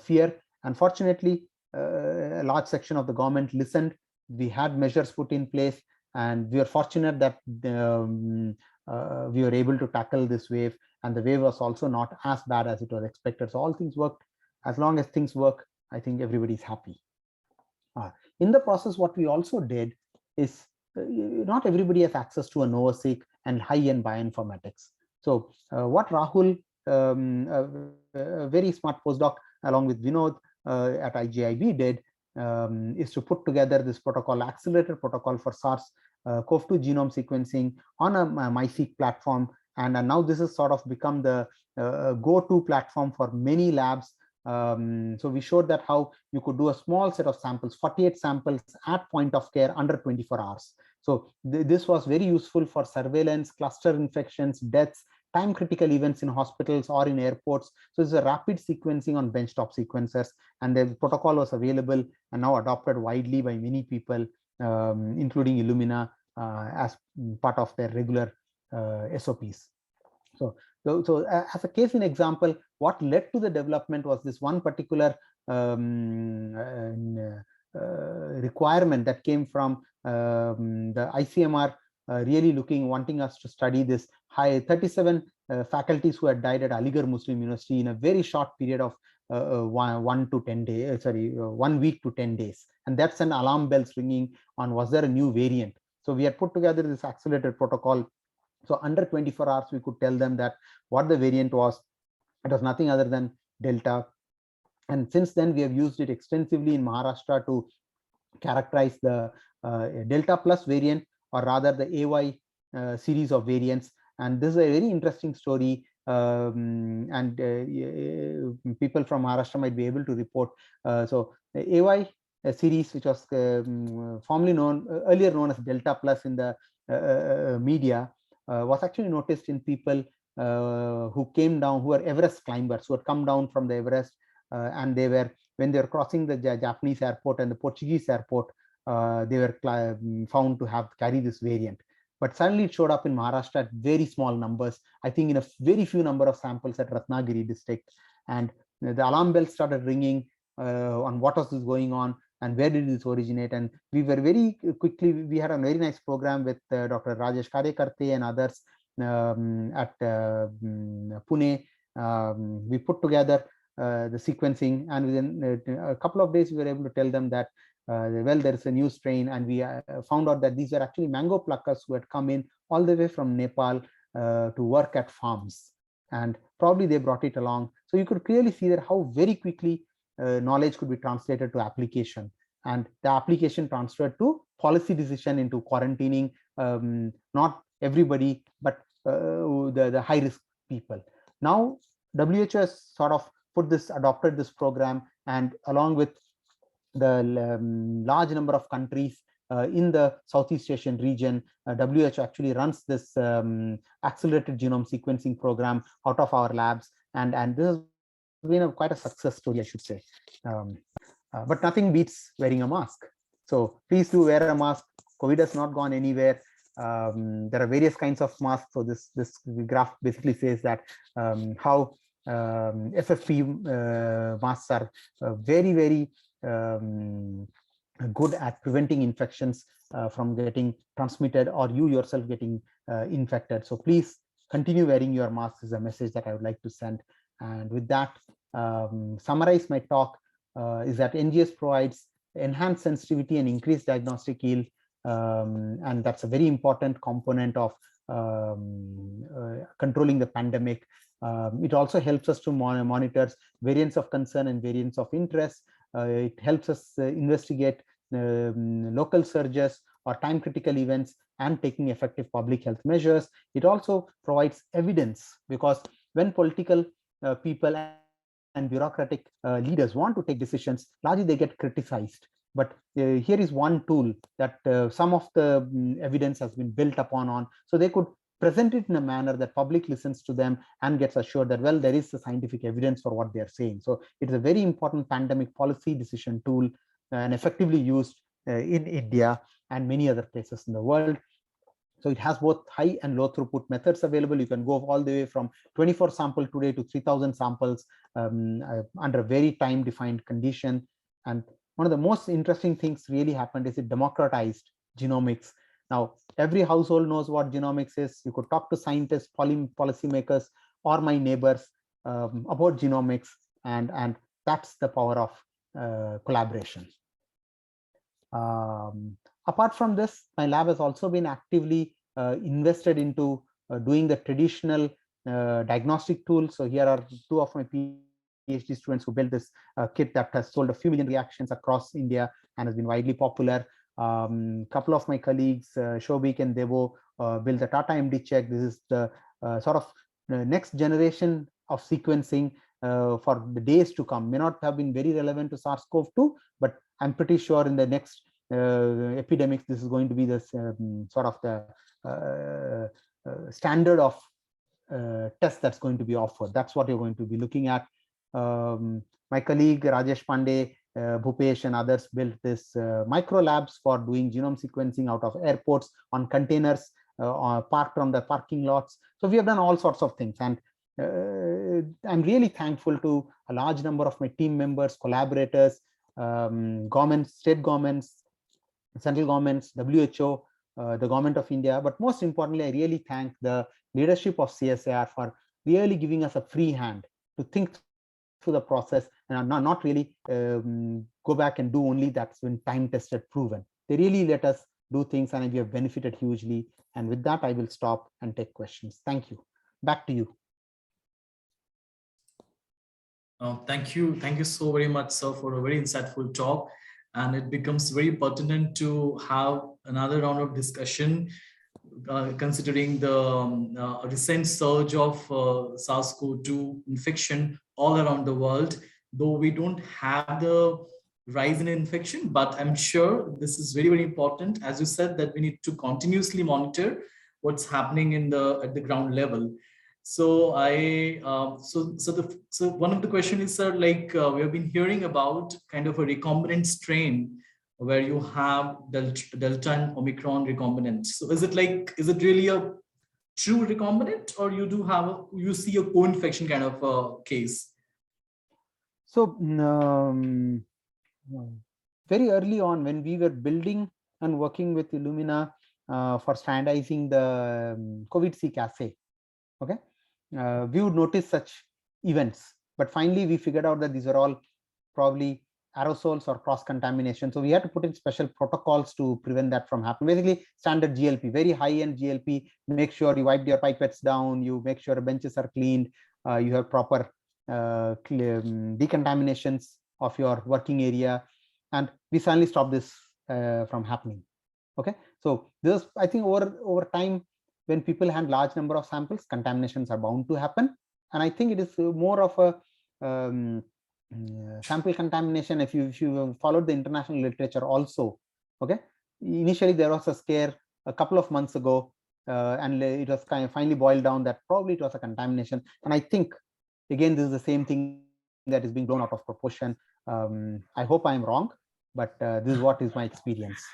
fear. Unfortunately, a large section of the government listened. We had measures put in place, and we are fortunate that we were able to tackle this wave, and the wave was also not as bad as it was expected. So all things worked. As long as things work, I think everybody's happy. In the process, what we also did is, not everybody has access to a NovaSeq and high-end bioinformatics. So what Rahul, a very smart postdoc, along with Vinod at IGIB did, is to put together this protocol, accelerated protocol for SARS-CoV-2 genome sequencing on a MySeq platform. And now this has sort of become the go-to platform for many labs. So we showed that how you could do a small set of samples, 48 samples at point of care under 24 hours. So this was very useful for surveillance, cluster infections, deaths, time critical events in hospitals or in airports. So it's a rapid sequencing on benchtop sequencers, and the protocol was available and now adopted widely by many people, including Illumina, as part of their regular SOPs. So as a case in example, what led to the development was this one particular requirement that came from the ICMR, really wanting us to study this 37 faculties who had died at Aligarh Muslim University in a very short period of 1 week to 10 days. And that's an alarm bells ringing on, was there a new variant? So we had put together this accelerated protocol. So under 24 hours, we could tell them that what the variant was. It was nothing other than Delta. And since then, we have used it extensively in Maharashtra to characterize the Delta plus variant, or rather the AY series of variants. And this is a very interesting story. And people from Maharashtra might be able to report. So the AY series, which was earlier known as Delta plus in the media, was actually noticed in people who came down, who were Everest climbers, who had come down from the Everest, and when they were crossing the Japanese airport and the Portuguese airport, they were found to carry this variant. But suddenly it showed up in Maharashtra at very small numbers, I think in a very few number of samples at Ratnagiri district. And the alarm bells started ringing on what was this going on and where did this originate. And we were very quickly, we had a very nice program with Dr. Rajesh Karyakarte and others at Pune. We put together the sequencing, and within a couple of days we were able to tell them that well, there is a new strain, and we found out that these are actually mango pluckers who had come in all the way from Nepal to work at farms, and probably they brought it along. So you could clearly see that how very quickly knowledge could be translated to application, and the application transferred to policy decision into quarantining not everybody, but the high risk people. Now WHO has sort of adopted this program, and along with the large number of countries in the Southeast Asian region, WHO actually runs this accelerated genome sequencing program out of our labs, and this has been quite a success story, I should say. But nothing beats wearing a mask. So please do wear a mask. COVID has not gone anywhere. There are various kinds of masks. So this graph basically says that how FFP masks are very, very good at preventing infections from getting transmitted, or you yourself getting infected. So please continue wearing your mask is a message that I would like to send. And with that, summarize my talk is that NGS provides enhanced sensitivity and increased diagnostic yield and that's a very important component of controlling the pandemic. It also helps us to monitor variants of concern and variants of interest. It helps us investigate local surges or time critical events and taking effective public health measures. It also provides evidence, because when political people and bureaucratic leaders want to take decisions, largely they get criticized. But here is one tool that some of the evidence has been built upon on, so they could present it in a manner that public listens to them and gets assured that, well, there is the scientific evidence for what they are saying. So it is a very important pandemic policy decision tool and effectively used in India and many other places in the world. So it has both high and low throughput methods available. You can go all the way from 24 sample today to 3,000 samples under a very time defined condition. And one of the most interesting things really happened is it democratized genomics. Now, every household knows what genomics is. You could talk to scientists, policymakers, or my neighbors about genomics, and that's the power of collaboration. Apart from this, my lab has also been actively invested into doing the traditional diagnostic tools. So here are two of my PhD students who built this kit that has sold a few million reactions across India and has been widely popular. Couple of my colleagues, Shobik and Devo, built the Tata MD check. This is the sort of next generation of sequencing for the days to come. May not have been very relevant to SARS-CoV-2, but I'm pretty sure in the next epidemics, this is going to be this sort of the standard of test that's going to be offered. That's what you're going to be looking at. My colleague Rajesh Pandey, Bhupesh and others built this micro labs for doing genome sequencing out of airports on containers parked on the parking lots. So we have done all sorts of things, and I'm really thankful to a large number of my team members, collaborators, governments, state governments, central governments, WHO, the government of India. But most importantly, I really thank the leadership of CSIR for really giving us a free hand to think through the process and not really go back and do only that's been time tested, proven. They really let us do things, and we have benefited hugely. And with that, I will stop and take questions. Thank you. Back to you. Thank you so very much, sir, for a very insightful talk. And it becomes very pertinent to have another round of discussion considering the recent surge of SARS-CoV-2 infection all around the world. Though we don't have the rise in infection, but I'm sure this is very, very important, as you said, that we need to continuously monitor what's happening at the ground level. So so one of the questions is, sir, like we have been hearing about kind of a recombinant strain where you have Delta and Omicron recombinant. So is it really a true recombinant, or you see a co-infection kind of case? So very early on, when we were building and working with Illumina for standardizing the COVIDSeq assay, okay, we would notice such events, but finally we figured out that these are all probably aerosols or cross-contamination. So we had to put in special protocols to prevent that from happening. Basically, standard GLP, very high-end GLP. Make sure you wipe your pipettes down. You make sure benches are cleaned. You have proper decontaminations of your working area, and we suddenly stop this from happening. Okay, so this, I think, over time, when people have large number of samples, contaminations are bound to happen, and I think it is more of a sample contamination. If you followed the international literature also, okay, initially there was a scare a couple of months ago, and it was kind of finally boiled down that probably it was a contamination. And I think again this is the same thing that is being blown out of proportion. I hope I'm wrong, but this is what is my experience.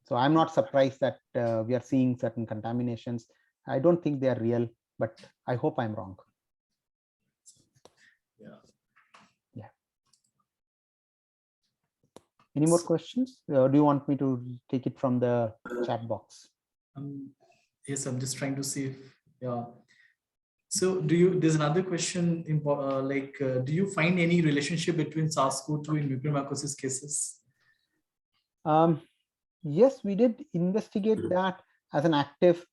So I'm not surprised that we are seeing certain contaminations. I don't think they are real, but I hope I'm wrong. Yeah. Any more questions? Or do you want me to take it from the chat box? Yes, I'm just trying to see if, yeah. So there's another question, do you find any relationship between SARS-CoV-2 and mucormycosis cases? Yes, we did investigate that as an active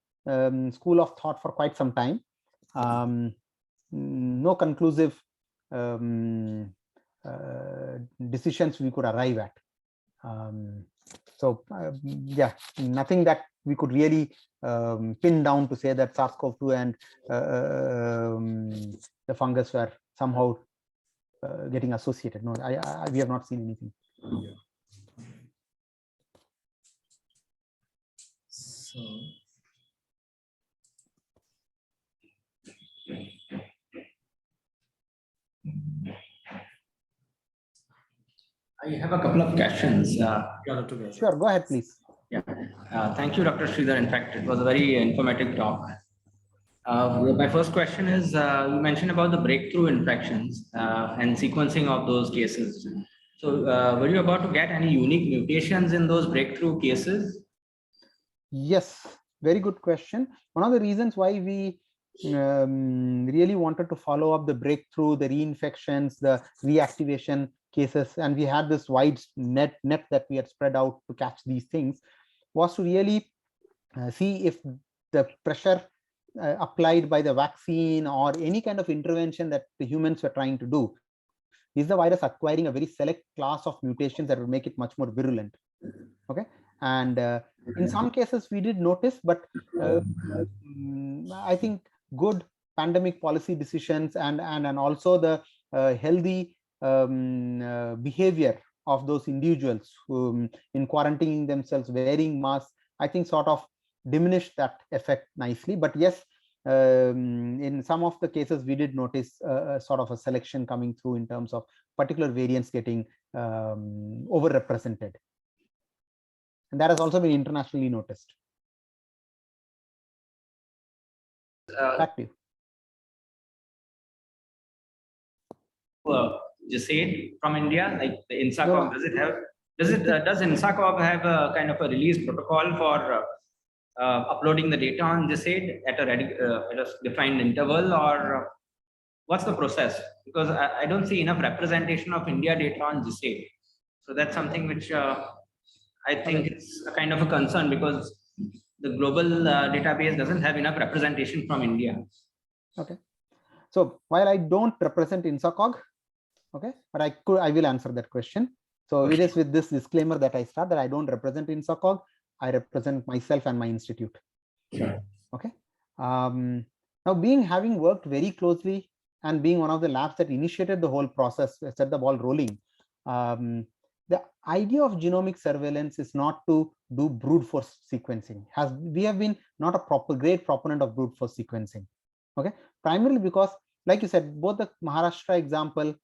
school of thought for quite some time. No conclusive decisions we could arrive at. Yeah, nothing that we could really pin down to say that SARS-CoV-2 and the fungus were somehow getting associated. No, we have not seen anything. So I have a couple of questions. Sure, go ahead, please. Yeah, thank you, Dr. Sridhar. In fact, it was a very informative talk. My first question is, you mentioned about the breakthrough infections and sequencing of those cases. So were you about to get any unique mutations in those breakthrough cases? Yes, very good question. One of the reasons why we really wanted to follow up the breakthrough, the reinfections, the reactivation cases, and we had this wide net that we had spread out to catch these things, was to really see if the pressure applied by the vaccine or any kind of intervention that the humans were trying to do, is the virus acquiring a very select class of mutations that will make it much more virulent. Okay, and in some cases we did notice, but I think good pandemic policy decisions and also the healthy behavior of those individuals who in quarantining themselves, wearing masks, I think sort of diminished that effect nicely. But yes, in some of the cases we did notice sort of a selection coming through in terms of particular variants getting overrepresented, and that has also been internationally noticed. Back to you. GISAID from India, like the INSACOV, does INSACOV have a kind of a release protocol for uploading the data on GISAID at a defined interval, or what's the process? Because I don't see enough representation of India data on GISAID. So that's something which I think it's a kind of a concern, because the global database doesn't have enough representation from India. Okay. So while I don't represent INSACOG, okay, but I will answer that question. So it is with this disclaimer that I start, that I don't represent INSACOG. I represent myself and my institute. Sure. Okay. Now, having worked very closely and being one of the labs that initiated the whole process, set the ball rolling, the idea of genomic surveillance is not to do brute force sequencing. We have been not a great proponent of brute force sequencing. Okay, primarily because, like you said, both the Maharashtra example,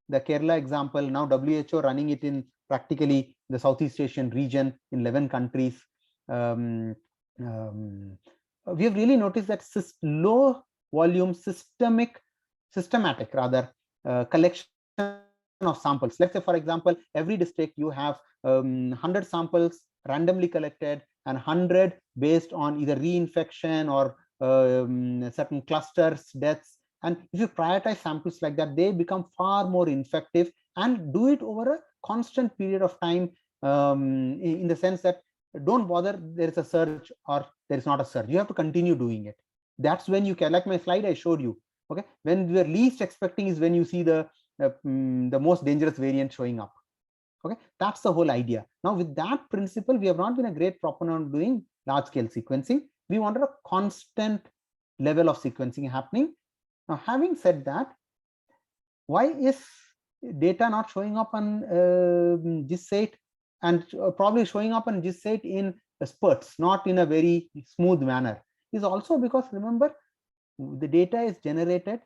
the Kerala example, now WHO running it in practically the Southeast Asian region in 11 countries. We have really noticed that low volume systematic collection of samples. Let's say, for example, every district you have 100 samples randomly collected and 100 based on either reinfection or certain clusters, deaths. And if you prioritize samples like that, they become far more effective and do it over a constant period of time, in the sense that don't bother there is a surge or there is not a surge. You have to continue doing it. That's when you can, like my slide I showed you. Okay, when we are least expecting is when you see the most dangerous variant showing up. Okay, that's the whole idea. Now, with that principle, we have not been a great proponent of doing large scale sequencing. We wanted a constant level of sequencing happening. Now, having said that, why is data not showing up on GISAID, and probably showing up on GISAID in spurts, not in a very smooth manner, is also because, remember, the data is generated,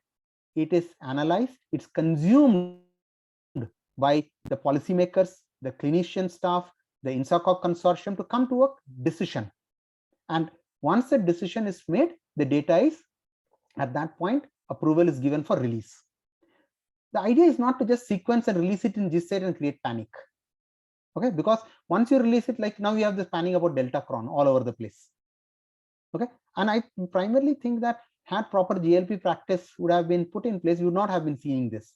it is analyzed, it's consumed by the policymakers, the clinician staff, the INSACOG consortium to come to a decision. And once the decision is made, the data is, at that point, approval is given for release. The idea is not to just sequence and release it in GISAID and create panic. Okay, because once you release it, like now we have this panic about Delta Cron all over the place. Okay, and I primarily think that had proper GLP practice would have been put in place, we would not have been seeing this.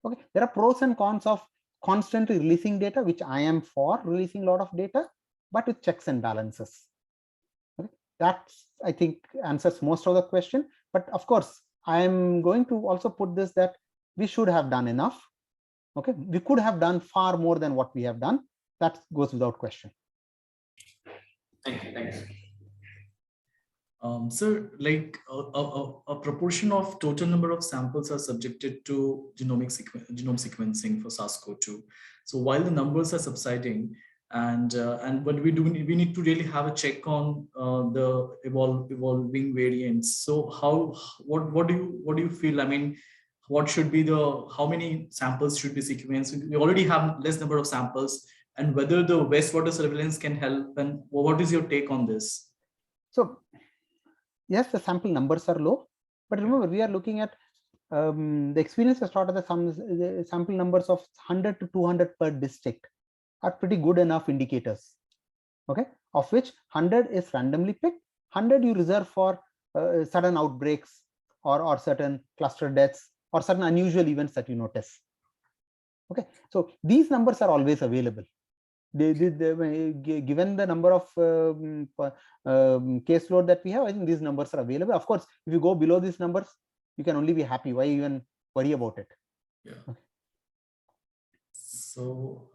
Okay, there are pros and cons of constantly releasing data, which I am for releasing a lot of data, but with checks and balances. Okay? That, I think, answers most of the question. But of course, I am going to also put this that we should have done enough. Okay, we could have done far more than what we have done. That goes without question. Thank you. Thanks. Sir, like a proportion of total number of samples are subjected to genome sequencing for SARS-CoV-2. So while the numbers are subsiding, and what we need to really have a check on the evolving variants. So what do you feel? I mean, what should be how many samples should be sequenced? We already have less number of samples, and whether the wastewater surveillance can help, and what is your take on this? So yes, the sample numbers are low, but remember, we are looking at the experience has taught us the sample numbers of 100 to 200 per district are pretty good enough indicators. Okay, of which 100 is randomly picked, 100 you reserve for sudden outbreaks or certain cluster deaths or certain unusual events that you notice. Okay, so these numbers are always available. Given the number of caseload that we have, I think these numbers are available. Of course, if you go below these numbers, you can only be happy. Why even worry about it? Yeah. Okay. So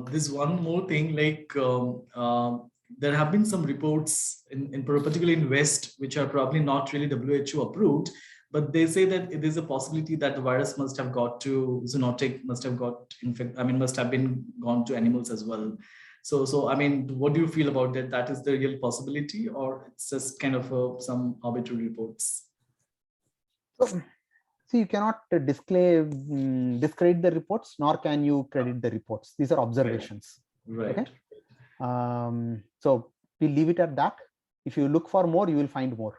there's one more thing, like there have been some reports particularly in West, which are probably not really WHO approved, but they say that it is a possibility that the virus must have got to zoonotic, must have been gone to animals as well. So I mean, what do you feel about that? That is the real possibility, or it's just kind of some arbitrary reports? So, see, you cannot discredit the reports, nor can you credit the reports. These are observations. Right. Okay. So we leave it at that. If you look for more, you will find more.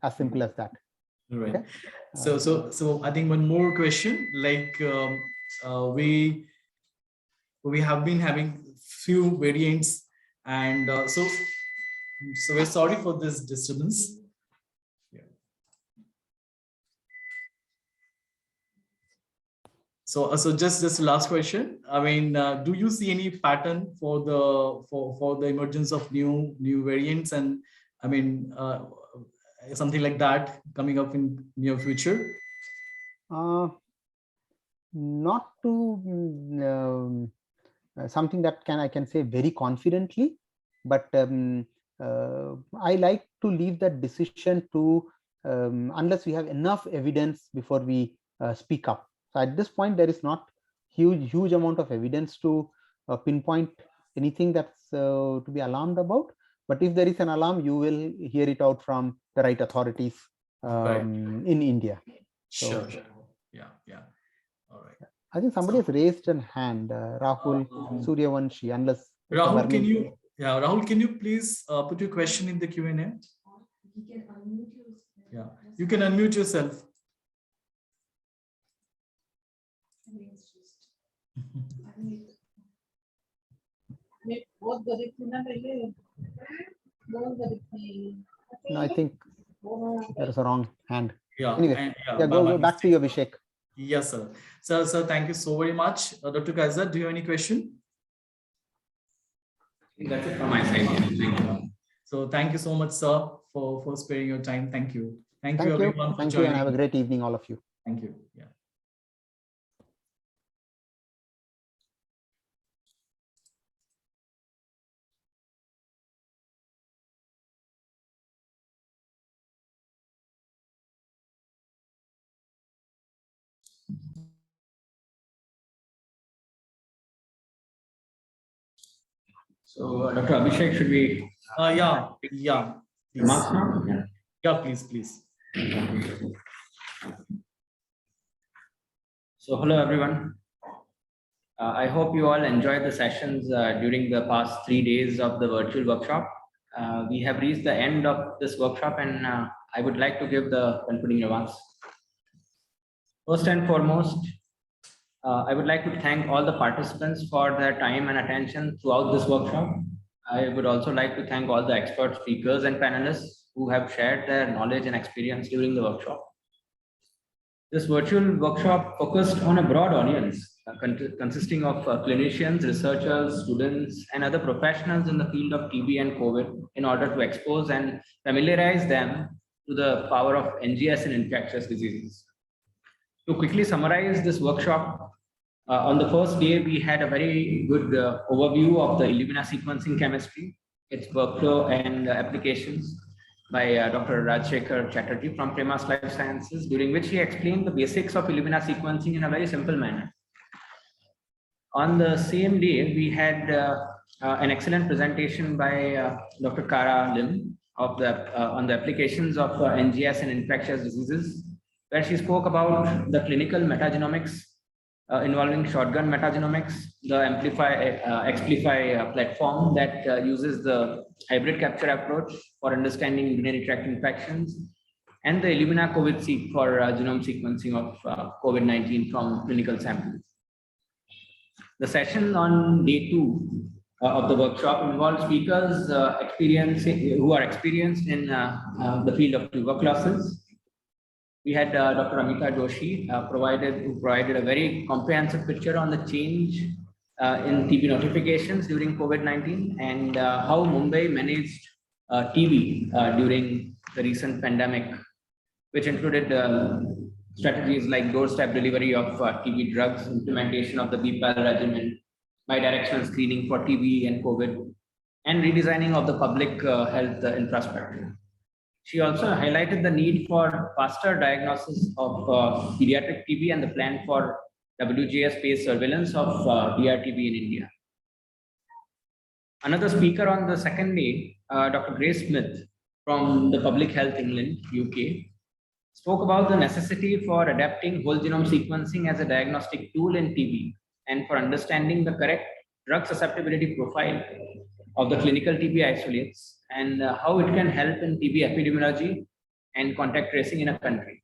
As simple as that. Right. Okay. So I think one more question, like we have been having few variants, and so we're sorry for this disturbance. Yeah. So just last question. I mean, do you see any pattern for the emergence of new variants, and I mean something like that coming up in near future? Not to something that I can say very confidently, but I like to leave that decision to unless we have enough evidence before we speak up. So at this point, there is not huge amount of evidence to pinpoint anything that's to be alarmed about. But if there is an alarm, you will hear it out from the right authorities in India. Sure. Yeah. All right. I think somebody has raised a hand, Rahul Suryavanshi, unless Rahul, can you please put your question in the Q&A? You can unmute yourself. Yeah, you can unmute yourself. No, I think there is a wrong hand. Yeah. Anyway, go back to your Abhishek. Yes, sir. Sir, thank you so very much. Dr. Kaiser, do you have any question? That's it from my side. Thank you. So thank you so much, sir, for sparing your time. Thank you. Thank you everyone. Thank you, and have a great evening, all of you. Thank you. Yeah. So, Dr. Abhishek, should we? Yeah. Remarks now? Yeah, please. So, hello everyone. I hope you all enjoyed the sessions during the past 3 days of the virtual workshop. We have reached the end of this workshop, and I would like to give the concluding remarks. First and foremost, I would like to thank all the participants for their time and attention throughout this workshop. I would also like to thank all the expert speakers and panelists who have shared their knowledge and experience during the workshop. This virtual workshop focused on a broad audience, consisting of clinicians, researchers, students, and other professionals in the field of TB and COVID in order to expose and familiarize them to the power of NGS in infectious diseases. To quickly summarize this workshop, on the first day, we had a very good overview of the Illumina sequencing chemistry, its workflow and applications by Dr. Rajshekhar Chatterjee from Premas Life Sciences, during which he explained the basics of Illumina sequencing in a very simple manner. On the same day, we had an excellent presentation by Dr. Kara Lim of on the applications of NGS in infectious diseases, where she spoke about the clinical metagenomics involving shotgun metagenomics, the Explify platform that uses the hybrid capture approach for understanding urinary tract infections, and the Illumina COVIDSeq for genome sequencing of COVID-19 from clinical samples. The session on day 2 of the workshop involved speakers who are experienced in the field of tuberculosis. We had Dr. Amita Joshi who provided a very comprehensive picture on the change in TB notifications during COVID-19 and how Mumbai managed TB during the recent pandemic, which included strategies like doorstep delivery of TB drugs, implementation of the BPAL regimen, bidirectional screening for TB and COVID, and redesigning of the public health infrastructure. She also highlighted the need for faster diagnosis of pediatric TB and the plan for WGS-based surveillance of DRTB in India. Another speaker on the second day, Dr. Grace Smith from the Public Health England, UK, spoke about the necessity for adapting whole genome sequencing as a diagnostic tool in TB and for understanding the correct drug susceptibility profile of the clinical TB isolates and how it can help in TB epidemiology and contact tracing in a country.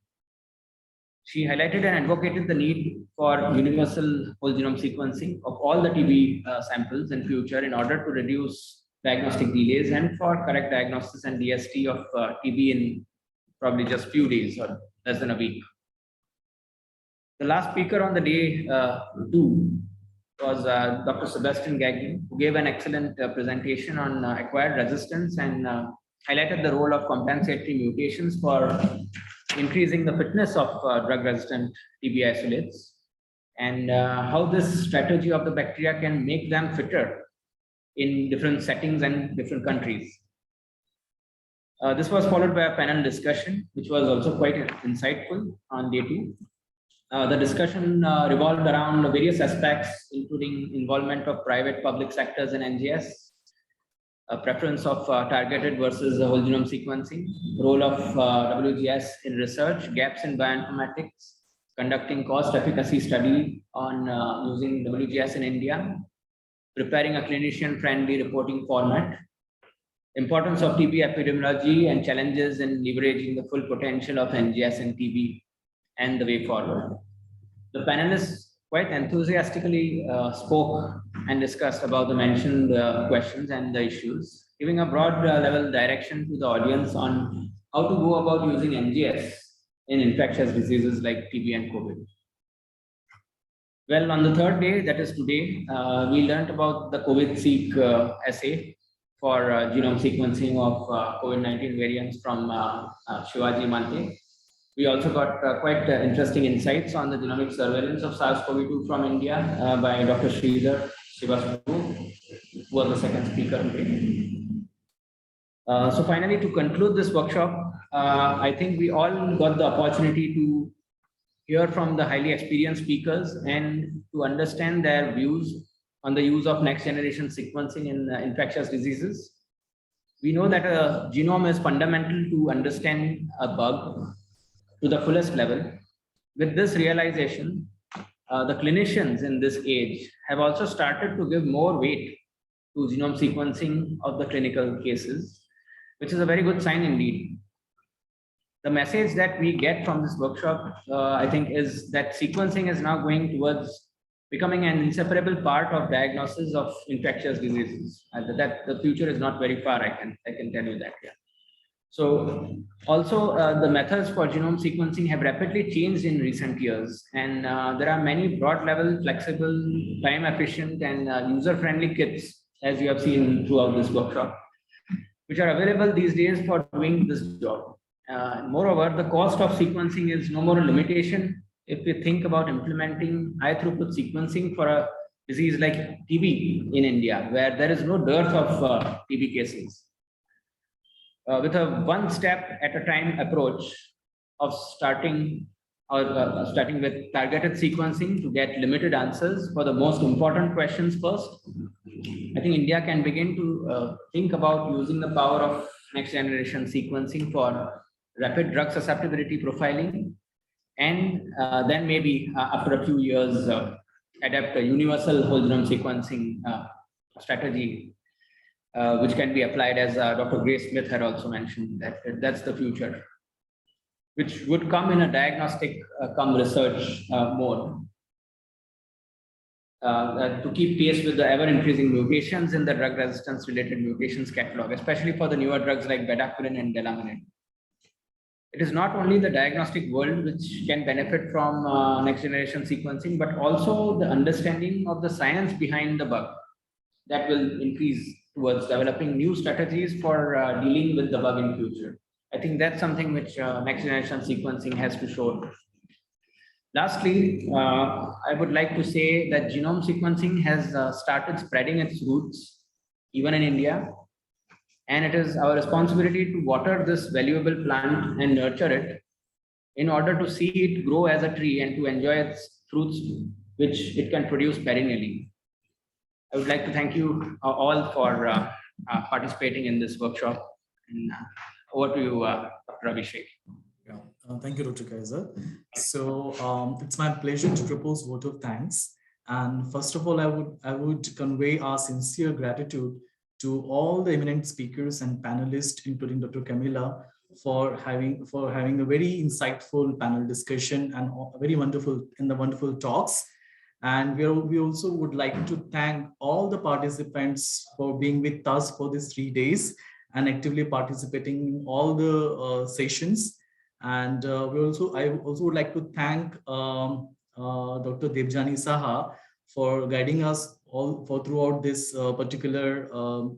She highlighted and advocated the need for universal whole genome sequencing of all the TB samples in future in order to reduce diagnostic delays and for correct diagnosis and DST of TB in probably just few days or less than a week. The last speaker on the day 2 was Dr. Sebastian Gagnon, who gave an excellent presentation on acquired resistance and highlighted the role of compensatory mutations for increasing the fitness of drug-resistant TB isolates and how this strategy of the bacteria can make them fitter in different settings and different countries. This was followed by a panel discussion, which was also quite insightful on day 2. The discussion revolved around various aspects, including involvement of private public sectors in NGS, a preference of targeted versus whole genome sequencing, role of WGS in research, gaps in bioinformatics, conducting cost efficacy study on using WGS in India, preparing a clinician-friendly reporting format, importance of TB epidemiology and challenges in leveraging the full potential of NGS in TB, and the way forward. The panelists quite enthusiastically spoke and discussed about the mentioned questions and the issues, giving a broad level direction to the audience on how to go about using NGS in infectious diseases like TB and COVID. Well, on the third day, that is today, we learned about the COVIDSeq assay for genome sequencing of COVID-19 variants from Shivaji Mante. We also got quite interesting insights on the genomic surveillance of SARS-CoV-2 from India by Dr. Sridhar Sivasubbu, who was the second speaker today. So finally, to conclude this workshop, I think we all got the opportunity to hear from the highly experienced speakers and to understand their views on the use of next generation sequencing in infectious diseases. We know that a genome is fundamental to understand a bug to the fullest level. With this realization, the clinicians in this age have also started to give more weight to genome sequencing of the clinical cases, which is a very good sign indeed. The message that we get from this workshop, I think, is that sequencing is now going towards becoming an inseparable part of diagnosis of infectious diseases. That the future is not very far, I can tell you that. Yeah. So also the methods for genome sequencing have rapidly changed in recent years, and there are many broad level, flexible, time efficient and user-friendly kits, as you have seen throughout this workshop, which are available these days for doing this job. Moreover, the cost of sequencing is no more a limitation if we think about implementing high throughput sequencing for a disease like TB in India, where there is no dearth of TB cases. With a one step at a time approach of starting with targeted sequencing to get limited answers for the most important questions first, I think India can begin to think about using the power of next generation sequencing for rapid drug susceptibility profiling, and then maybe after a few years adapt a universal whole genome sequencing strategy, which can be applied, as Dr. Grace Smith had also mentioned, that that's the future, which would come in a diagnostic come research mode to keep pace with the ever-increasing mutations in the drug resistance-related mutations catalog, especially for the newer drugs like bedaquiline and delamanid. It is not only the diagnostic world which can benefit from next-generation sequencing, but also the understanding of the science behind the bug that will increase towards developing new strategies for dealing with the bug in future. I think that's something which next-generation sequencing has to show. Lastly, I would like to say that genome sequencing has started spreading its roots even in India, and it is our responsibility to water this valuable plant and nurture it in order to see it grow as a tree and to enjoy its fruits, which it can produce perennially. I would like to thank you all for participating in this workshop. And over to you, Dr. Abhishek. Yeah, thank you, Dr. Kaiser. So it's my pleasure to propose vote of thanks. And first of all, I would convey our sincere gratitude to all the eminent speakers and panelists, including Dr. Camilla, for having a very insightful panel discussion and very wonderful talks. And we also would like to thank all the participants for being with us for these 3 days and actively participating in all the sessions. And I also would like to thank Dr. Debjani Saha for guiding us all throughout this particular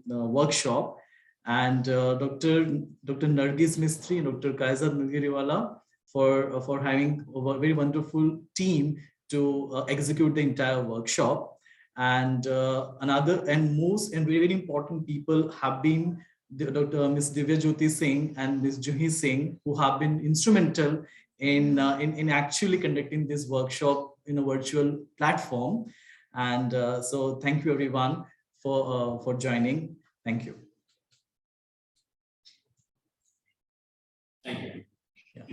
workshop, and Dr. Nargis Mistry and Dr. Kaiser Nilgiriwala for having a very wonderful team to execute the entire workshop. And another and most and very, very important people have been Dr. Ms. Divya Jyoti Singh and Ms. Juhi Singh, who have been instrumental in actually conducting this workshop in a virtual platform. And so thank you everyone for joining. Thank you. Thank you. Yeah.